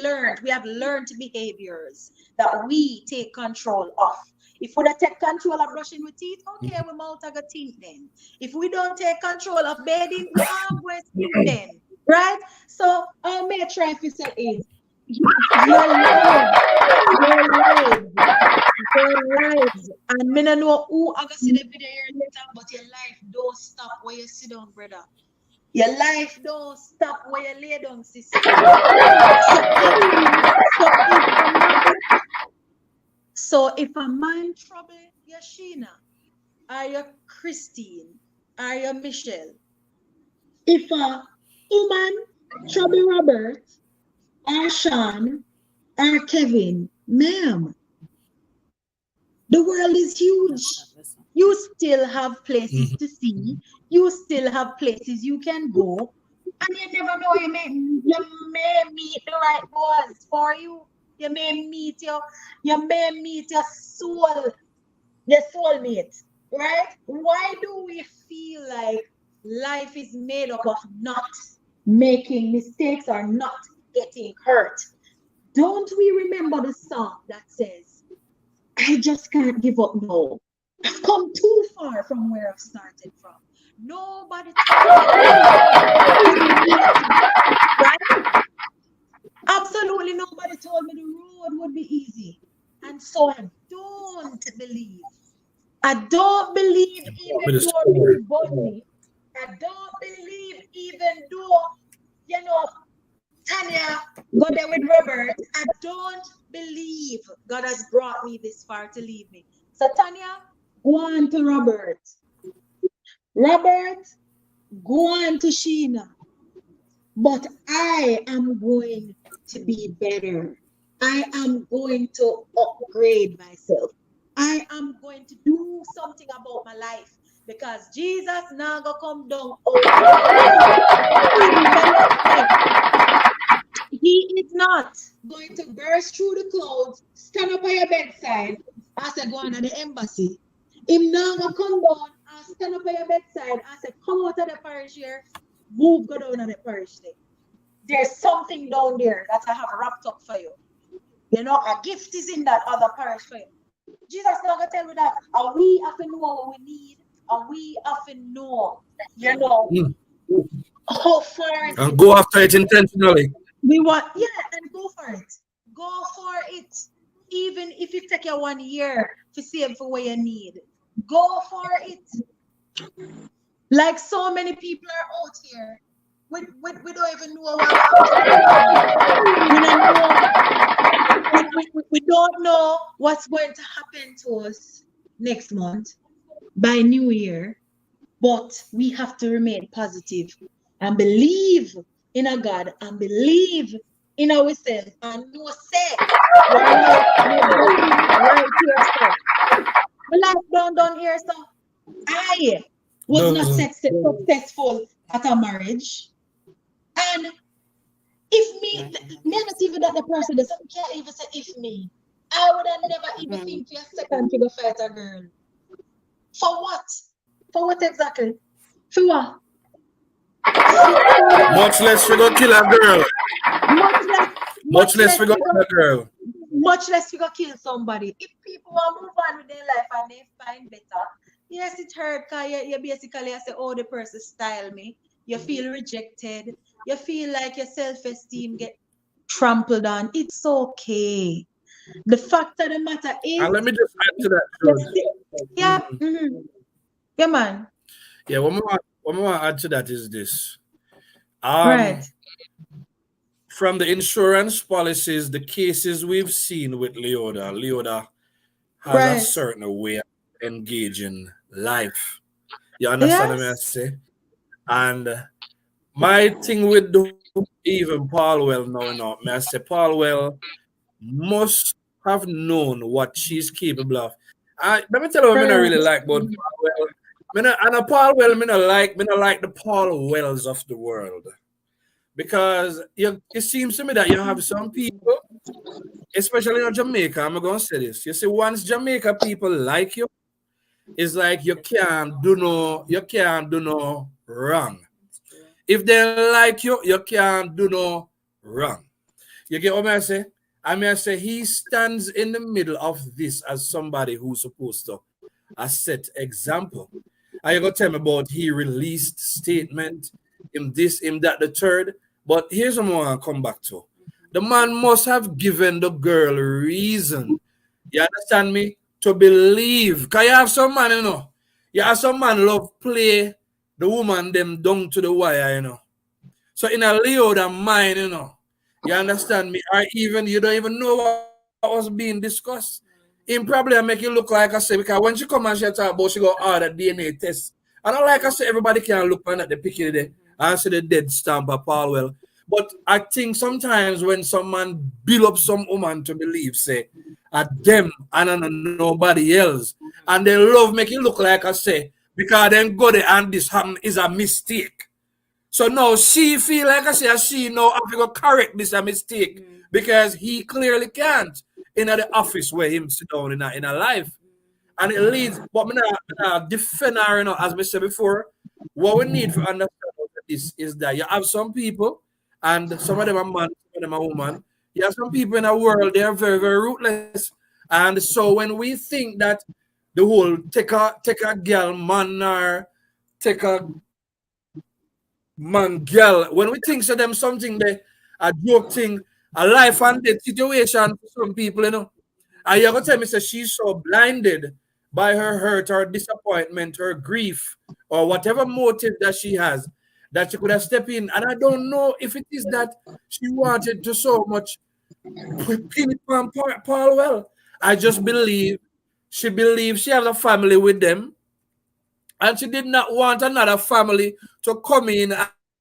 S5: have learned behaviors that we take control of. If we don't take control of brushing with teeth, okay, we mouth a teeth then. If we don't take control of bedding, we are going to sleep then. Right? So I may try to say is your lives. And me don't know who I gonna see the video here later, but your life don't stop where you sit down, brother. Your life don't stop where you lay down, sister. So if a man trouble your Sheena, or your Christine, or your Michelle, if a woman trouble Robert, or Sean, or Kevin, ma'am, the world is huge. You still have places to see. You still have places you can go. And you never know, you may meet the right boys for you. You may meet your soulmate, right? Why do we feel like life is made up of not making mistakes or not getting hurt? Don't we remember the song that says, I just can't give up now. I've come too far from where I've started from. Nobody told me. Right? Absolutely nobody told me the road would be easy. And so I don't believe. I don't believe even though Ricky Bunny. I don't believe even though, Tanya got there with Robert. I don't believe God has brought me this far to leave me. So Tanya, go on to Robert. Robert, go on to Sheena. But I am going to be better. I am going to upgrade myself. I am going to do something about my life because Jesus now gonna come down. He is not going to burst through the clouds, stand up by your bedside, and say, go on to the embassy. Him now gonna come down and stand up by your bedside and say, come out of the parish here, move, go down to the parish there. There's something down there that I have wrapped up for you. A gift is in that other parish for you. Jesus not gonna tell you that. And we have to know what we need, and we have to know, how far.
S2: And go after it intentionally.
S5: We want, and go for it. Go for it. Even if it take you 1 year to save for what you need. Go for it. Like so many people are out here. We don't even know what we don't know what's going to happen to us next month by New Year. But we have to remain positive and believe in a God and believe in ourselves and know say right here. The life down here, so I was not successful at a marriage. And if me not even that the person that can't even say if me, I would have never even think for a second to go fight a girl. For what? For what exactly? For what?
S2: Much less we go kill a girl. Much less we go kill a girl.
S5: Much less we go kill somebody. If people want to move on with their life and they find better, yes, it hurt because you basically say, oh, the person style me. You feel rejected. You feel like your self-esteem get trampled on. It's okay. The fact of the matter is...
S2: And let me just add to that.
S5: Yeah. Yeah, man.
S2: Yeah, what I want to add to that is this.
S5: Right.
S2: From the insurance policies, the cases we've seen with Leoda has a certain way of engaging life. You understand what I say? And my thing with even Paulwell now, I say Paulwell must have known what she's capable of. Let me tell you what I really like about Paulwell. I not like the Paulwells of the world. Because it seems to me that you have some people, especially in Jamaica, I'm going to say this. You see, once Jamaica people like you, it's like you can't do no wrong. If they like you, you can't do no wrong. You get what I say? I mean, I say he stands in the middle of this as somebody who's supposed to set example. Are you gonna tell me about he released statement, him this, him that, the third? But here's what I want to come back to. The man must have given the girl reason. You understand me? To believe. Because you have some man, you know. You have some man love play the woman them down to the wire, you know. So in a Leoda mind, you know. You understand me? Or even you don't even know what was being discussed. Him probably make it look like I say, because when she come and she talk about she go order DNA test. I don't like I say everybody can look at the picture there and see the dead stamp of Paulwell. But I think sometimes when someone build up some woman to believe, say, at them and nobody else, and they love make it look like I say, because then go there and this happen is a mistake. So now she feel like I say, she know I have to correct this a mistake because he clearly can't in the office where him sit down in a life. And it leads, but me not defend her, you know, as I said before. What we need to understand about this is that you have some people, and some of them are man, some of them are woman. You have some people in the world, they are very, very ruthless. And so when we think that the whole take a girl, man, or take a man, girl, when we think to them something, they a joke thing, a life and death situation for some people, you know. And you're going to tell me, say, she's so blinded by her hurt, her disappointment, her grief, or whatever motive that she has, that she could have stepped in. And I don't know if it is that she wanted to so much pin it on Paulwell. I just believe she believes she has a family with them, and she did not want another family to come in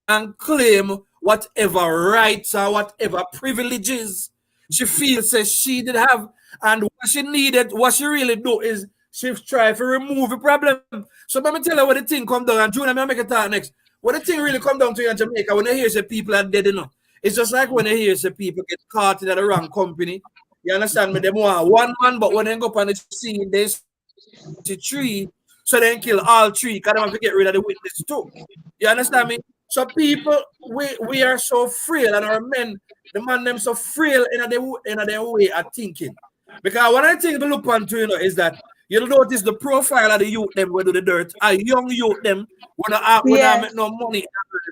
S2: and claim whatever rights or whatever privileges she feels that she did have. And what she needed, what she really do is she try to remove the problem. So let me tell you what the thing come down, and June, I'm make it talk next. What the thing really come down to in Jamaica, when they hear say people are dead, you know, it's just like when they hear say people get caught in the wrong company. You understand me? They want one man, but when they go up on the scene, they see three, so they kill all three, because they have to get rid of the witness too. You understand me? So people, we are so frail, and our men, the man them so frail in their way of thinking. Because one of the things to look onto, you know, is that you'll notice the profile of the youth them will do the dirt. A young youth them when not make no money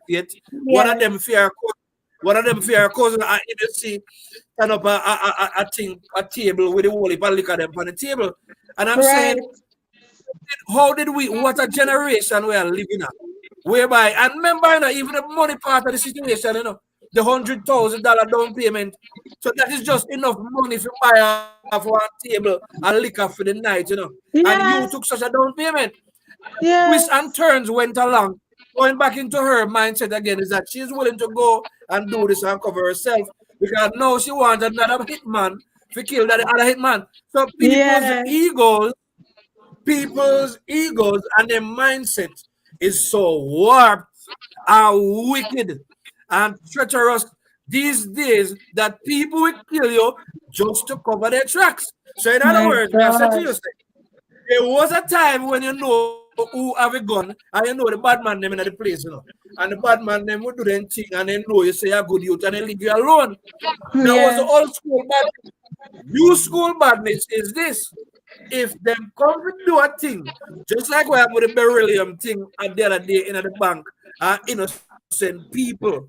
S2: yet. One of them fear cousin and you see stand up a table with the whole heap of liquor them on the table. And I'm saying, how did we, what a generation we are living at? Whereby, and remember, you know, even the money part of the situation, you know, the $100,000 down payment. So that is just enough money to buy off one table and liquor for the night, you know. And you took such a down payment. Twists and turns went along. Going back into her mindset again is that she's willing to go and do this and cover herself because now she wants another hitman to kill that other hitman. So people's egos and their mindset is so warped and wicked and treacherous these days that people will kill you just to cover their tracks. So in other words, I said to you, there was a time when you know who have a gun and you know the bad man them in the place, you know. And the bad man them would do their thing and they know you say a good youth and they leave you alone. That was the old school badness. New school badness is this. If them come to do a thing, just like we have with the beryllium thing at the other day in the bank, innocent people.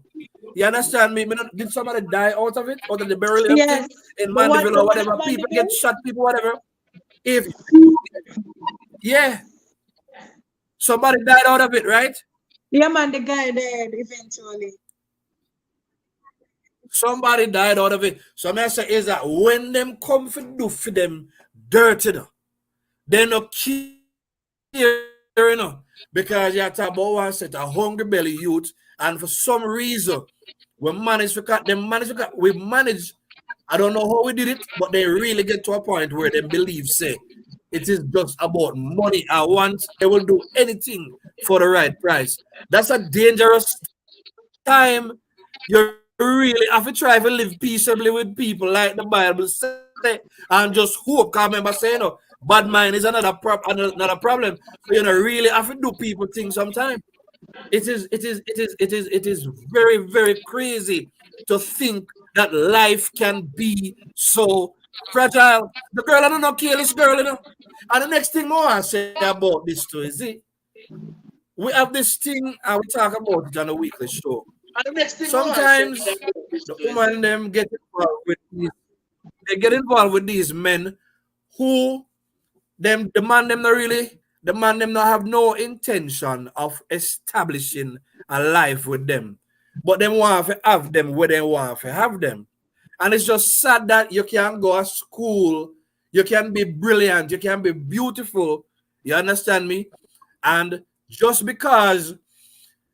S2: You understand me? Did somebody die out of it? Out of the beryllium thing in Mandeville or whatever? People get shot, people, whatever. Somebody died out of it, right?
S5: Yeah, man, the guy died eventually.
S2: Somebody died out of it. So I say is that when them come for do for them dirty, they not care, you know, because you talk about one set a hungry belly youth, and for some reason we managed. I don't know how we did it, but they really get to a point where they believe, say, it is just about money. And once they will do anything for the right price. That's a dangerous time You really have to try to live peaceably with people, like the Bible say, and just hope. Can't remember saying, no, bad mind is another problem. So you know, really have to do people things sometimes. It is very, very crazy to think that life can be so fragile. The girl, I don't know, kill this girl, you know. And the next thing more I say about this too is it, we have this thing and we talk about it on a weekly show. Sometimes the woman them get involved with these men who the man them not have no intention of establishing a life with them, but they want to have them where they want to have them. And it's just sad that you can go to school, you can be brilliant, you can be beautiful, you understand me? And just because,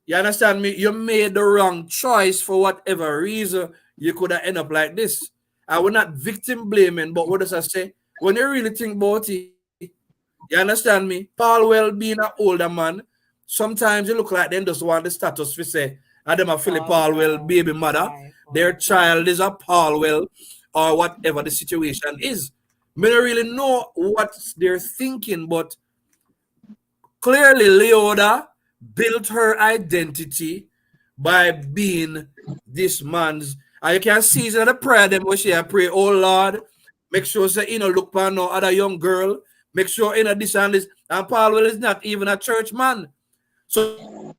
S2: you understand me, you made the wrong choice for whatever reason, you could have ended up like this. I will not victim blaming, but what does I say? When you really think about it, you understand me? Paulwell being an older man, sometimes you look like them just want the status to say, and them a PHILLIP Paulwell baby mother, their child is a Paulwell, or whatever the situation is. I don't really know what they're thinking, but clearly Leoda built her identity by being this man's. And you can see it in the prayer them where she pray, oh Lord, make sure say look for no other young girl. Make sure this and this. And Paulwell is not even a church man. So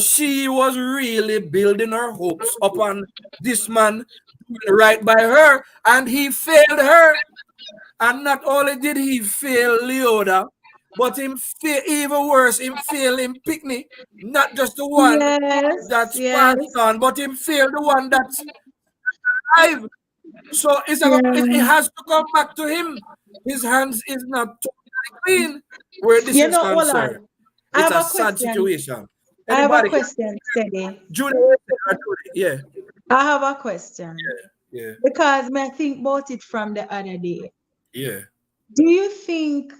S2: she was really building her hopes upon this man doing right by her. And he failed her. And not only did he fail Leoda, but him fail, even worse, him fail him Pickney. Not just the one that's passed on, but him fail the one that's alive. So it has to come back to him. His hands is not totally clean where this is concerned. It's a sad situation.
S5: I have a question, Teddy.
S2: Yeah.
S5: I have a question.
S2: Yeah.
S5: Because I think about it from the other day.
S2: Yeah.
S5: Do you think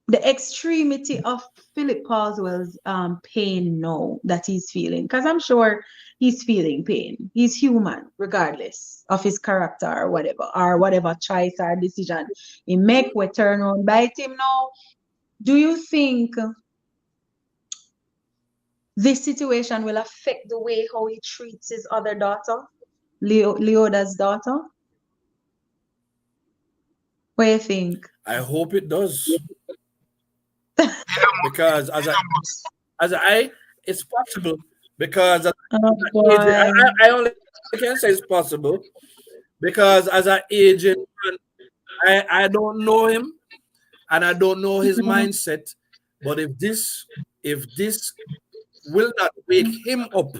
S5: the extremity of PHILLIP Paulwell's pain now that he's feeling? Because I'm sure he's feeling pain. He's human, regardless of his character or whatever choice or decision he make, we turn on bite him now. Do you think this situation will affect the way how he treats his other daughter, Leoda's daughter? What do you think?
S2: I hope it does. Because it's possible. Because I only can say it's possible. Because as an agent, I don't know him and I don't know his mindset. But if this will not wake him up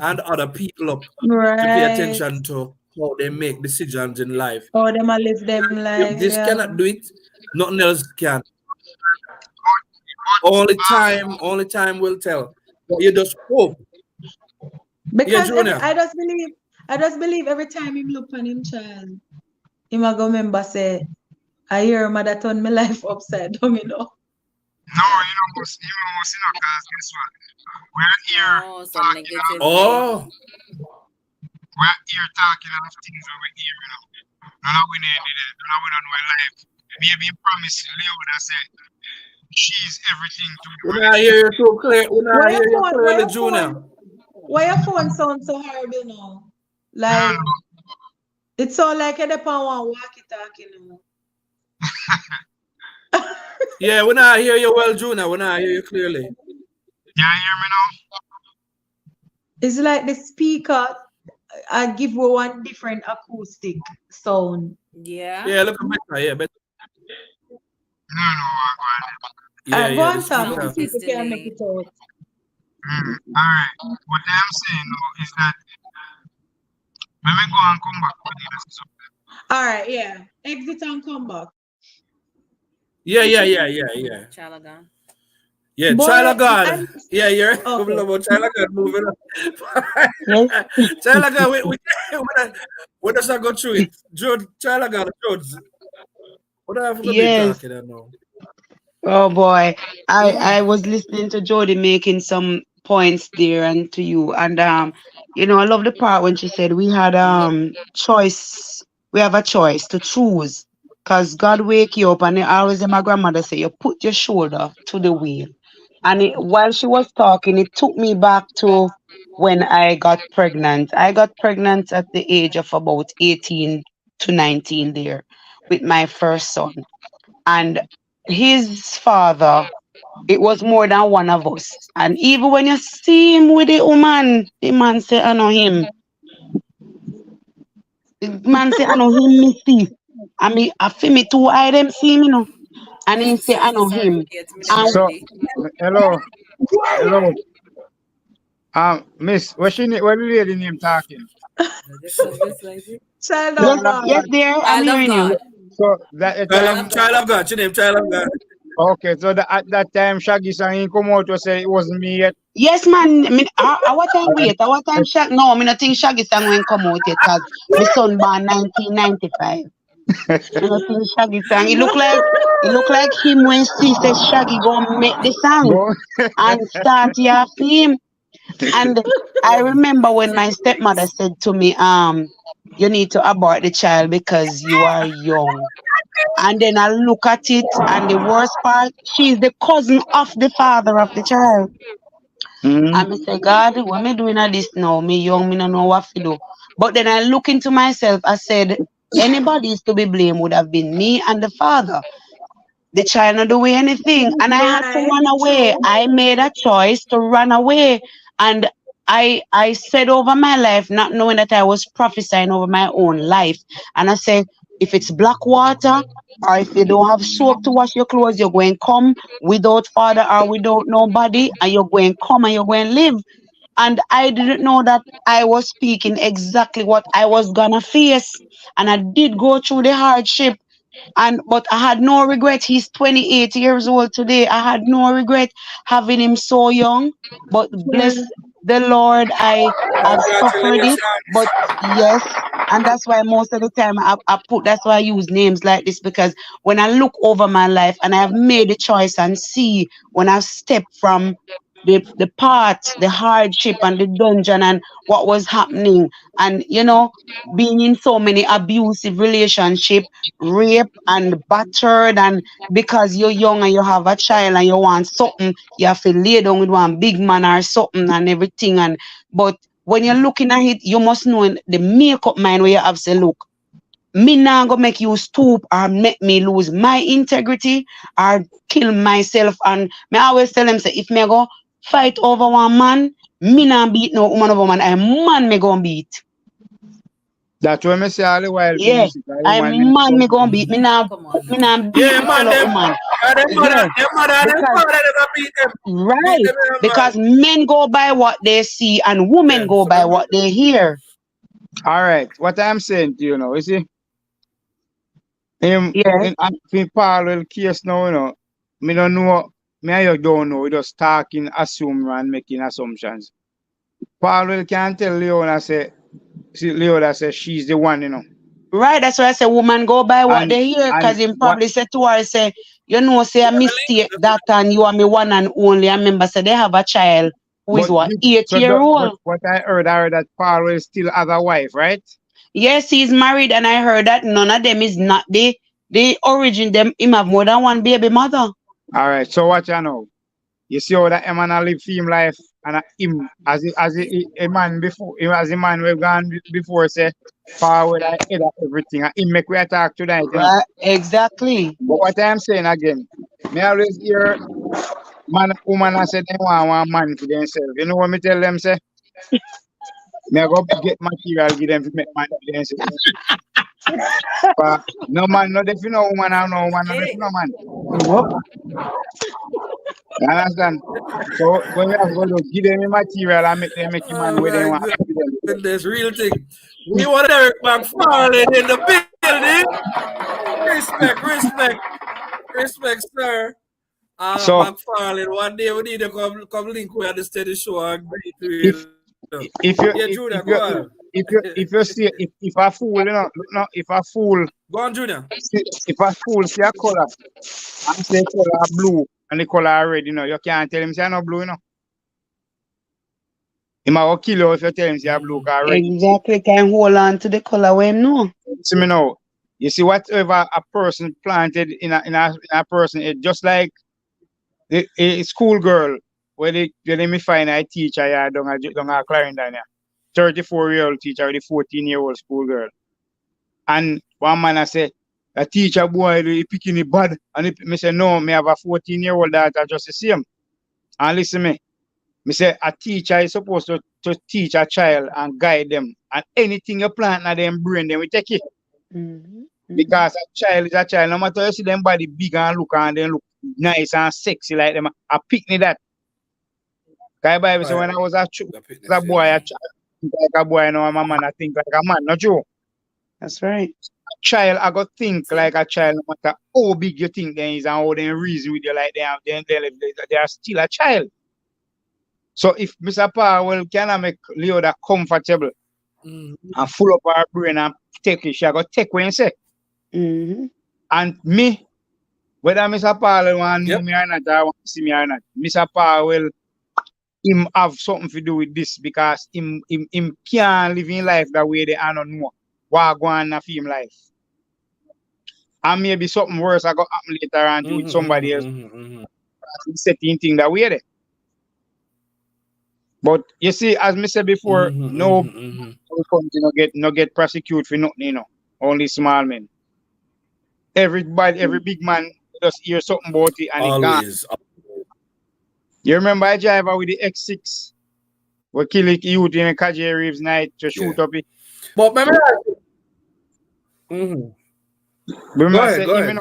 S2: and other people up to pay attention to how they make decisions in life.
S5: How they live them life.
S2: If this cannot do it, nothing else can. Only time will tell. You just hope.
S5: Because I just believe every time him look on him child, him a go remember say, I hear him that turn my life upside down, you know.
S4: No, because guess what? We're here talking of things over here, None of we need it. None of we don't know our life. Maybe you promise Leoda said she's everything to you.
S2: When I hear you so clear, Junior.
S5: Why your phone sounds so horrible now? Like it's all like a walkie-talkie now.
S2: Yeah, when I hear you well, Junior, when I hear you clearly.
S4: Yeah, hear me now?
S5: It's like the speaker I give you one different acoustic sound.
S3: Yeah.
S2: Yeah, look better. Yeah, better.
S4: No,
S5: go on, Sam. People can make it out.
S4: All right. What I'm saying now is that when we go and come back,
S5: all right, yeah. Exit and come back.
S2: Yeah.
S3: Chalagan.
S2: Yeah, Chalagan. Yeah, you're talking about Chalagan moving on. Chalagan, we just go through it. Chalagan, what have we been talking about now?
S8: Oh boy, I was listening to Jody making some points there and to you. And you know, I love the part when she said we had choice. We have a choice to choose. Cause God wake you up, and I always my grandmother say, you put your shoulder to the wheel. And while she was talking, it took me back to when I got pregnant. I got pregnant at the age of about 18 to 19 there with my first son. And his father, it was more than one of us. And even when you see him with the woman, the man say, I know him. The man say, I know him, me see. I mean, I feel me too, I them see me, you know. And he say, I know
S3: Sorry,
S8: him.
S3: wait, me
S8: And
S4: So,
S3: ready.
S4: hello, hello. Miss, what the lady name talking?
S5: Child
S4: No,
S5: of
S8: yes,
S4: no,
S5: God.
S8: yes,
S4: no.
S8: dear, I'm
S3: Child of
S8: hearing you.
S3: God.
S4: So that at
S3: Child
S4: time,
S3: of
S2: Child
S3: God.
S2: of God, your name, child of God.
S4: okay. So at that time, Shaggy sang he come out to say it wasn't me yet.
S8: Yes, man. I mean, what time wait? What time Shag? No, I mean, I think Shaggy song when come out yet, cause my son born 1995. I don't think Shaggy song. It look like him when she says Shaggy go make the song
S4: Go.
S8: and start your film. And I remember when my stepmother said to me, you need to abort the child because you are young. And then I look at it, and the worst part, she's the cousin of the father of the child.
S4: Mm.
S8: And I say, God, what me doing at this now? Me young, me no know what to do. But then I look into myself, I said, anybody is to be blamed would have been me and the father. The child not doing anything. And I had to
S5: Right.
S8: run away.
S5: True.
S8: I made a choice to run away. And I said over my life, not knowing that I was prophesying over my own life. And I said, if it's black water, or if you don't have soap to wash your clothes, you're going to come without father or without nobody, and you're going to come and you're going to live. And I didn't know that I was speaking exactly what I was gonna face. And I did go through the hardship, and but I had no regret. He's 28 years old today. I had no regret having him so young. But
S5: Yeah.
S8: bless the Lord, I have suffered it.
S2: Congratulations.
S8: But yes, and that's why most of the time that's why I use names like this, because when I look over my life and I have made a choice and see when I've stepped from the path, the hardship and the dungeon and what was happening, and being in so many abusive relationship, rape and battered, and because you're young and you have a child and you want something, you have to lay down with one big man or something and everything. And but when you're looking at it, you must know in the makeup mind where you have to look. Me now go make you stoop or make me lose my integrity or kill myself. And me always tell them, say, if me go fight over one man, me not beat no woman over man. I man me gonna beat.
S4: That's what I say all the while for
S8: Yeah,
S4: music. I
S8: I
S4: man, me
S8: man
S4: come.
S8: me gonna beat. Me now
S3: Come on
S8: me
S3: now.
S8: now beat
S2: Yeah,
S8: the
S2: man,
S8: fellow
S2: them,
S8: woman.
S2: them mother,
S8: Yes,
S2: them mother, and them
S8: because
S2: father, they gonna beat them. Beat
S8: right,
S2: them, yeah, man.
S8: because men go by what they see and women
S2: Yeah,
S8: go
S2: so
S8: by what they hear.
S4: All right. What I'm saying to you now, you see, him
S8: Yes,
S4: in Paulwell case now, me don't know. Me and you don't know. We just talking, assuming and making assumptions. Paulwell can tell Leoda say she's the one,
S8: right. That's why I say woman go by what
S4: And
S8: they hear,
S4: and
S8: cause him
S4: what
S8: probably say to her, say, say a mistake that and you are me one and only. I remember say they have a child who is
S4: but
S8: what, 8 year
S4: but
S8: old.
S4: what I heard that Paulwell still has a wife, right?
S8: Yes, he's married, and I heard that none of them is not the origin. Them him have more than one baby mother.
S4: All right. So what you know? You see how that man a live film life and him a man before him as a man we've gone before say forward ahead of everything and him make we attack tonight.
S8: Right, exactly.
S4: But what I'm saying again, me always hear woman I say they want one man for themselves. You know what me tell them say? Me I go get material give them to make man for themselves. But no man no definitely no woman and no woman no definitely no man.
S8: Yep.
S4: You understand? So you have to go give them the material and make them make a man
S2: Oh
S4: where they
S2: my
S4: want to be them.
S2: goodness, real thing. We want Eric McFarlane in the building. Respect, sir.
S4: So
S2: McFarlane, one day we need to come link with the steady show and greet
S4: if
S2: you.
S4: if you
S2: Yeah,
S4: if,
S2: Junior,
S4: if
S2: go
S4: you
S2: on.
S4: if you see if a fool if a fool
S2: Go on, Junior.
S4: see a color and say color blue and the color red you can't tell him say no blue. He might kill you if you tell him you're blue car red.
S8: Exactly, can hold on to the color when him know.
S4: See me now. You see, whatever a person planted in a person, it just like a schoolgirl where they me find a teacher here down a Clarendon here. 34-year-old teacher with a 14-year-old schoolgirl. And one man I say, a teacher boy, he picking it bad. And me say, no, me have a 14-year-old daughter just the same. And listen me say, a teacher is supposed to teach a child and guide them. And anything you plant in them brain, then we take it. Because a child is a child. No matter you see them body big and look nice and sexy like them, I pick me that. Because Bible say when I was a boy, I think like a boy, now I'm a man, I think like a man, not you.
S8: That's right.
S4: A child, I got think like a child, no matter how big you think they is and how they reason with you like they are still a child. So if Mr. Paulwell can make Leoda comfortable and full up our brain and take it, she got take what you say. And me, whether Mr. Paulwell want to know me or not, I want to see me or not, Mr. Paulwell, him have something to do with this because him can't live in life that way they are not know what go on in him life. And maybe something worse I got happen later on with somebody else. Setting thing that way there. But you see, as I said before, no country no get prosecuted for nothing, you know. Only small men. Everybody, every big man just hear something about it and
S2: always.
S4: It gone. You remember a driver with the X6? We kill it youth in a Kaji Reeves night to shoot up it.
S2: But remember
S4: go ahead.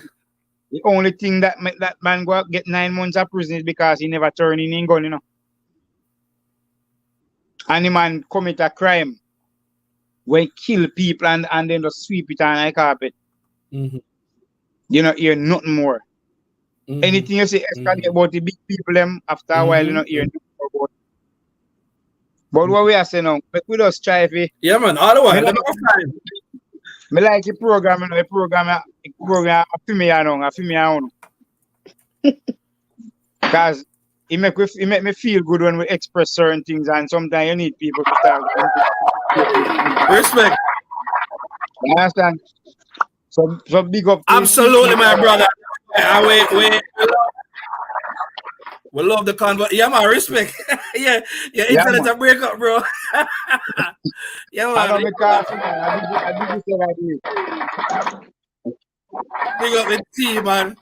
S4: The only thing that make that man go get 9 months of prison is because he never turned in gun, you know. And the man commit a crime when kill people and then just sweep it on the carpet. You know, hear nothing more. Anything you say about the big people them after a while, you know, hear nothing more about. But what we are saying now, we just try to.
S2: Yeah, man, all the while.
S4: I like the program, you know, the program for me, because it make me feel good when we express certain things, and sometimes you need people to start.
S2: Respect.
S4: You understand? So big up.
S2: Absolutely, my brother. We love the convo. Yeah, man, respect. yeah, internet a break up, bro. Yeah, man.
S4: I did
S2: big up the team, man.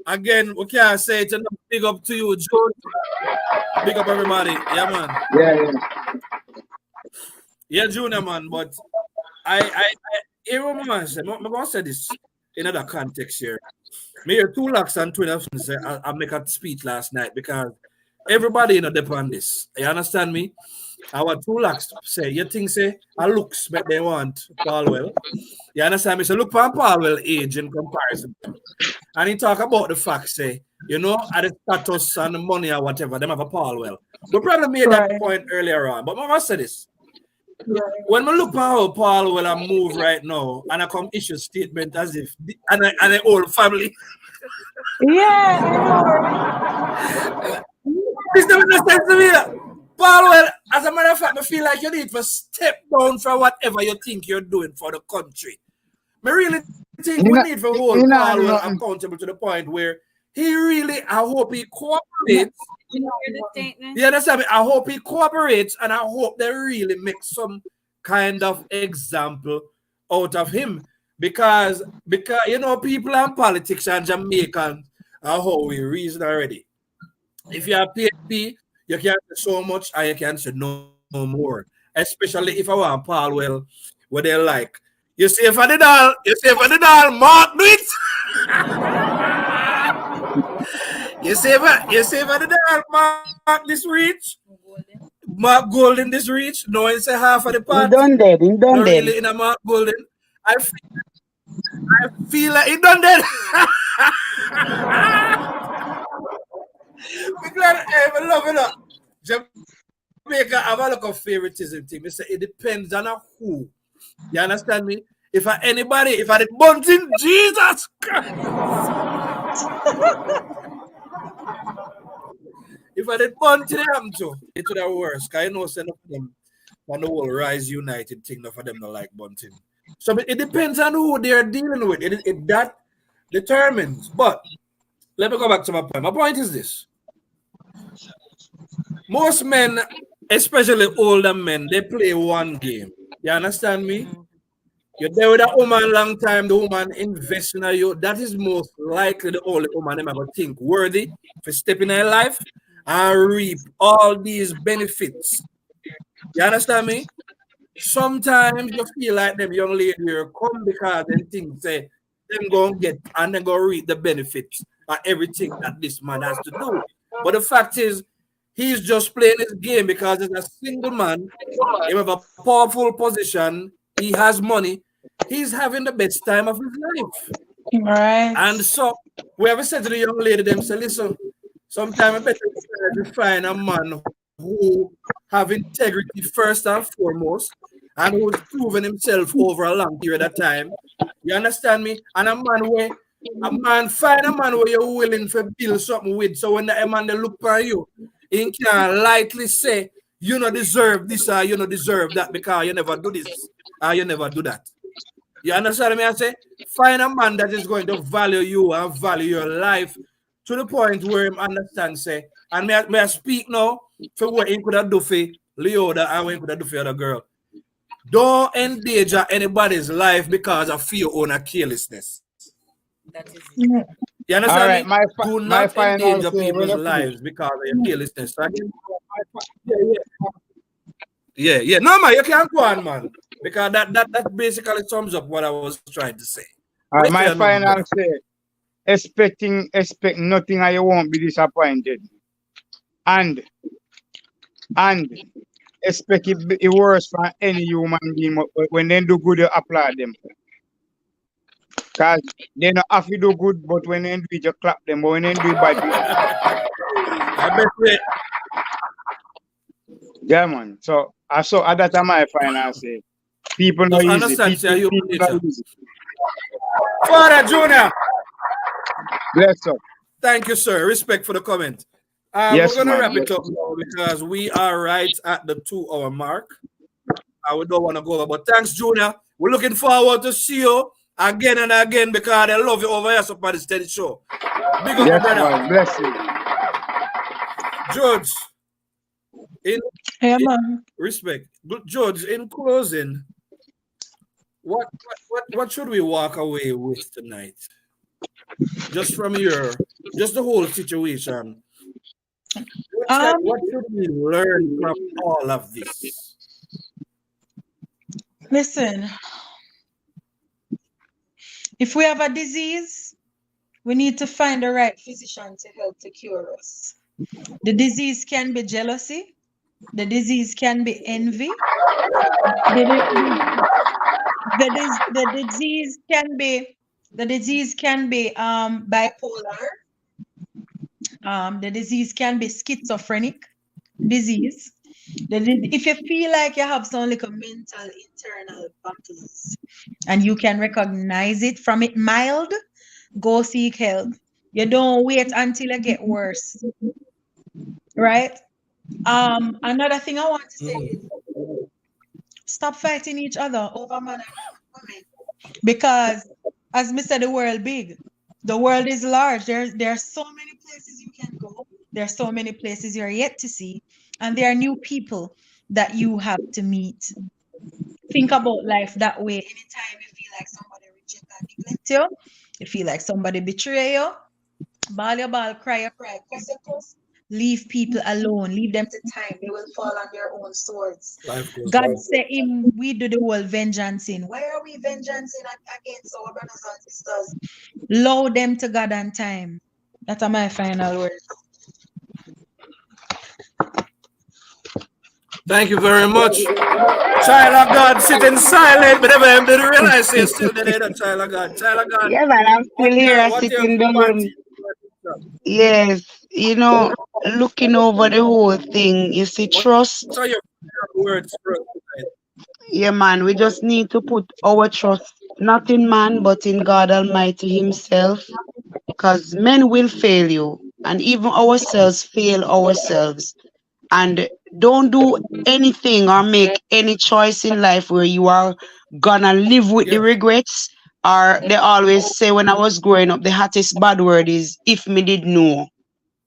S2: Again, we can't say it enough. Big up to you, George. Big up everybody. Yeah, man. Yeah, Junior, man. But I hear what man said. I'm going to say this in another context here. Me hear 2 lakhs and 20 say I make a speech last night because everybody you know depend on this. You understand me? I want 2 lakhs say you think say a looks but they want Paulwell. You understand me? So look for Paulwell age in comparison. And he talk about the fact say, you know, at the status and the money or whatever, them have a Paulwell. We probably made that point earlier on, but I must say this. When we look at how Paulwell move right now, and I come issue statement as if and an old family.
S5: Yeah.
S2: This doesn't make sense to me. Paulwell, as a matter of fact, I feel like you need to step down for whatever you think you're doing for the country. I really think we need to hold Paulwell accountable to the point where he really, I hope he cooperates. You understand me? I hope he cooperates and I hope they really make some kind of example out of him. Because you know, people and politics and Jamaican are how we reason already. If you have PHP, you can say so much and you can say no more. Especially if I want Paulwell, what they like. You say for the doll, Mark do it. You say for the doll, Mark this reach. Mark Golden this reach. No one say half of the part.
S8: He done dead.
S2: Really in a Mark Golden. I feel like he done dead. We glad I love it up. Jamaica have a lot of favoritism thing. I say it depends on who. You understand me? If I the buns in Jesus Christ. If I did one to them too, it would have worse. Because I know some of them and the whole Rise United thing for them not like bunting. So it depends on who they're dealing with. That determines. But let me go back to my point. My point is this. Most men, especially older men, they play one game. You understand me? You're there with a woman long time, the woman invests in you. That is most likely the only woman them ever think worthy for stepping in her life and reap all these benefits. You understand me? Sometimes you feel like them young lady here come because they think say them go and get and then go reap the benefits of everything that this man has to do. But the fact is, he's just playing his game because he's a single man. He have a powerful position. He has money. He's having the best time of his life.
S5: Right.
S2: And so we ever said to the young lady, them say, listen, sometimes I better to find a man who have integrity first and foremost, and who's proven himself over a long period of time. You understand me? And find a man where you're willing to build something with. So when the man they look for you, he can lightly say, you don't deserve this or you don't deserve that because you never do this or you never do that. You understand me? I say, find a man that is going to value you and value your life to the point where he understands, say, and may I speak now for what he could have done for Leoda and what he could have done for the other girl. Don't endanger anybody's life because of your own carelessness. That is it. You understand me? Do not endanger people's lives because of your carelessness. Yeah. No, man, you can't go on, man. Because that basically sums up what I was trying to say.
S4: All right, my final say, expect nothing and you won't be disappointed. And expect it worse from any human being. When they do good, you applaud them. Because they don't have to do good, but when they do it, you clap them. But when they do it bad,
S2: I bet it.
S4: Yeah, man. So that's my final say. People know easy.
S2: Understand, people easy. Father Junior.
S4: Bless up.
S2: Thank you, sir. Respect for the comment.
S4: Yes,
S2: we're going to wrap it up now because we are right at the 2-hour mark. We don't want to go over. But thanks, Junior. We're looking forward to see you again and again because I love you over here so far the steady show. Big up,
S4: yes,
S2: brother.
S4: Man. Bless you.
S2: George.
S5: Man.
S2: Respect. George, in closing, what should we walk away with tonight? Just from just the whole situation. What should we learn from all of this?
S5: Listen, if we have a disease, we need to find the right physician to help to cure us. The disease can be jealousy. The disease can be envy. The disease can be bipolar. The disease can be schizophrenic disease. If you feel like you have some like a mental internal battles and you can recognize it from it mild, go seek help. You don't wait until it get worse. Right? Another thing I want to say is stop fighting each other over man and woman. Because as me said, the world big. The world is large. There are so many places you can go. There are so many places you're yet to see. And there are new people that you have to meet. Think about life that way. Anytime you feel like somebody reject and neglect you, you feel like somebody betray you, ball your ball, cry your cry, cuss your cuss. Leave people alone. Leave them to time. They will fall on their own swords. God said, we do the whole vengeance in. Why are we vengeancing against our brothers and sisters? Low them to God and time. That's my final words.
S2: Thank you very much. Child of God sitting silent, but never didn't realize you're still there, child of God. Child of God.
S8: Yeah, man, I'm still here sitting down. Yes, looking over the whole thing, you see, trust.
S2: So your words, bro.
S8: Yeah, man, we just need to put our trust not in man, but in God Almighty Himself. Because men will fail you. and even ourselves fail ourselves. And don't do anything or make any choice in life where you are gonna live with the regrets. Or they always say when I was growing up, the hottest bad word is if me did know.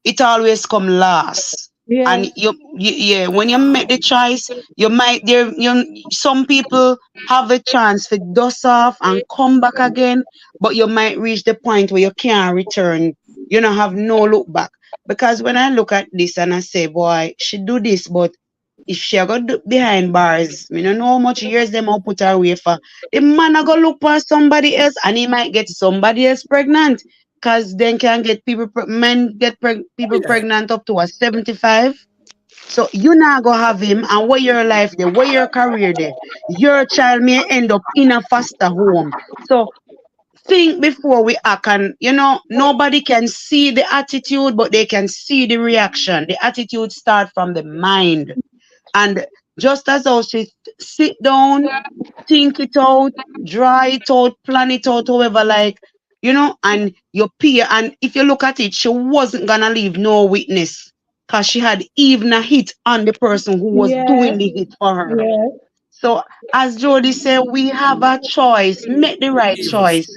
S8: It always come last.
S5: Yeah.
S8: And yeah, when you make the choice, you might some people have the chance to dust off and come back again, but you might reach the point where you can't return. You don't have no look back. Because when I look at this and I say, boy, she do this, but if she a go do behind bars, me don't know how much years them all put her away for. The man a go look for somebody else and he might get somebody else pregnant. Cause then can get men get people pregnant up to 75. So you not go have him and where your life there, where your career there. Your child may end up in a foster home. So think before we act, and nobody can see the attitude, but they can see the reaction. The attitude start from the mind. And just as how she sit down, think it out, draw it out, plan it out, however, and you peer. And if you look at it, she wasn't gonna leave no witness because she had even a hit on the person who was
S5: Yeah.
S8: doing the hit for her.
S5: Yeah.
S8: So, as Jody said, we have a choice. Make the right choice.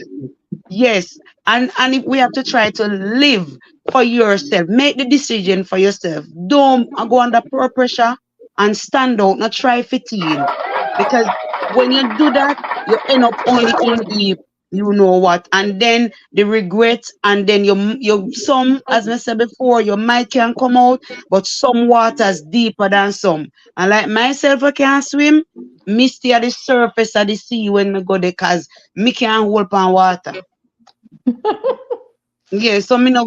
S8: Yes, and if we have to try to live for yourself, make the decision for yourself. Don't go under peer pressure and stand out, not try 15. Because when you do that, you end up only in deep, you know what, and then the regret, and then some, as I said before, your might can come out, but some waters deeper than some. And like myself, I can't swim. Me stay at the surface of the sea when I go there, cause me can't hold on water. Yeah, so me no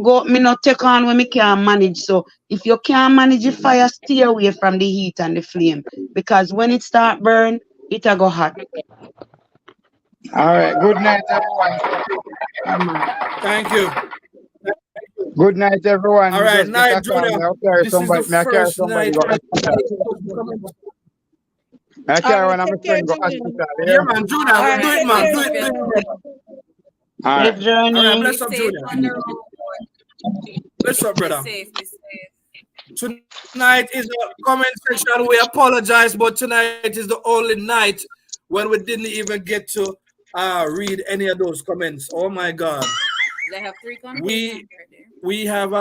S8: take on when me can't manage. So if you can't manage the fire, stay away from the heat and the flame. Because when it start burn, it'll go hot.
S4: All right. Good night, everyone.
S2: Thank you.
S4: Good night, everyone.
S2: All right,
S4: Just get
S2: night,
S4: a call.
S2: Junior.
S4: I'll carry
S2: This is
S4: somebody.
S2: the
S4: May I carry
S2: first
S4: somebody
S2: night.
S4: go hospital. I carry one of my friends go hospital.
S2: Yeah, man, Junior, do it, man. Do it.
S4: All
S8: Safe
S4: right.
S8: journey.
S2: All right, bless up,
S3: Safe
S2: Junior.
S3: on the road.
S2: Bless up, brother.
S3: Be safe.
S2: Tonight is a comment section. We apologize, but tonight is the only night when we didn't even get to read any of those comments. Oh my God.
S3: They have 3 comments.
S2: We have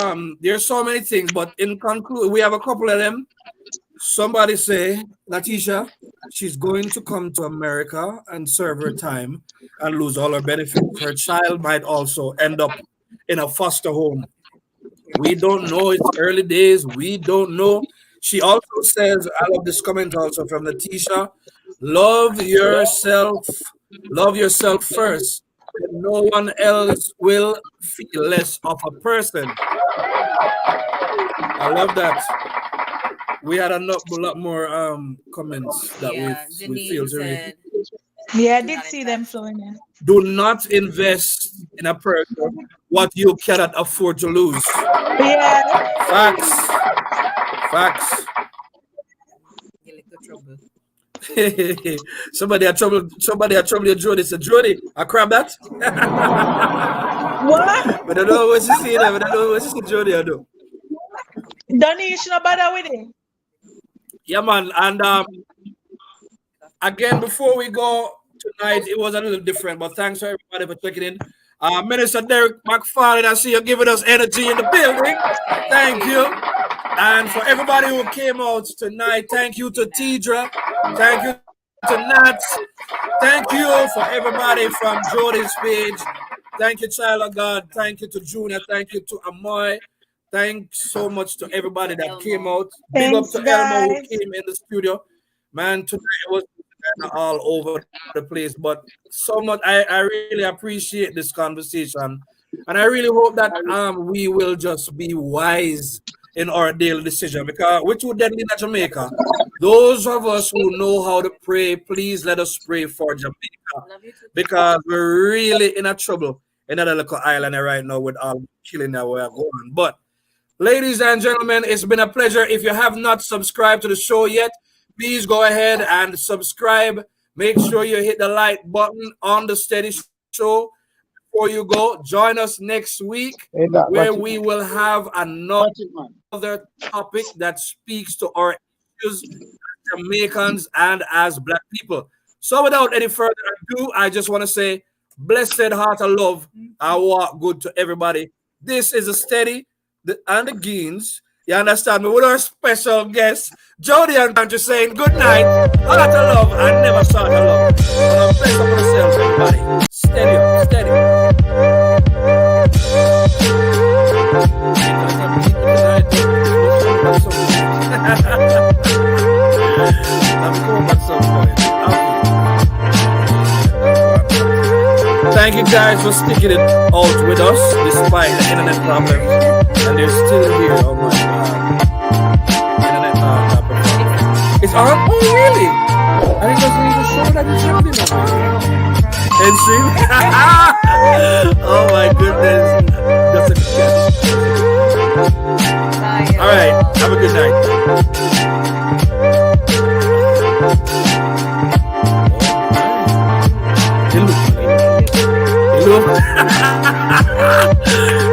S2: there's so many things, but in conclusion, we have a couple of them. Somebody say, Latisha, she's going to come to America and serve her time and lose all her benefits. Her child might also end up in a foster home. We don't know. It's early days. We don't know. She also says, I love this comment also from Latisha, love yourself first. And no one else will feel less of a person. I love that. We had a lot more comments that we feel to read.
S5: Yeah, I did see them flowing in.
S2: Do not invest in a person what you cannot afford to lose.
S5: Yeah.
S2: Facts. Somebody had trouble with Jody. Said, Jody, I crab that.
S5: What?
S2: But I don't know what she see there. But I don't know what she see Jody I do.
S5: Donnie, you should not bother with it.
S2: Yeah, man. And again, before we go tonight, it was a little different, but thanks for everybody for checking in. Minister Derek McFarlane, I see you giving us energy in the building. Thank you. And for everybody who came out tonight, thank you to Tidra. Thank you to Nats. Thank you for everybody from Jody's page. Thank you, Child of God. Thank you to Junior. Thank you to Amoy. Thanks so much to everybody that came out. Big up to Elmo who came in the studio. Man, tonight it was all over the place, but so much. I really appreciate this conversation, and I really hope that we will just be wise in our daily decision, because which would then lead to Jamaica. Those of us who know how to pray, please let us pray for Jamaica, because we're really in a trouble in that little island right now with all the killing that we're going. But ladies and gentlemen, it's been a pleasure. If you have not subscribed to the show yet, please go ahead and subscribe. Make sure you hit the like button on the Steady Show before you go, join us next week where we will have another topic that speaks to our issues as Jamaicans and as Black people. So without any further ado, I just want to say, blessed heart of love, I walk good to everybody. This is a steady and the Geens. You understand me? With our special guest, Jody and Country saying good night, heart of love, and never sort of love. And I'm blessed up myself, everybody. Steady up, steady. I'm going at some point. Thank you guys for sticking it out with us despite the internet problems. And they're still here. Oh my god. Internet problem. It's on? Oh really? And it doesn't even show that it's happening. And see? Oh my goodness. That's a good catch. Alright, have a good night.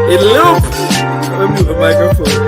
S2: It loop. Let me mute the microphone.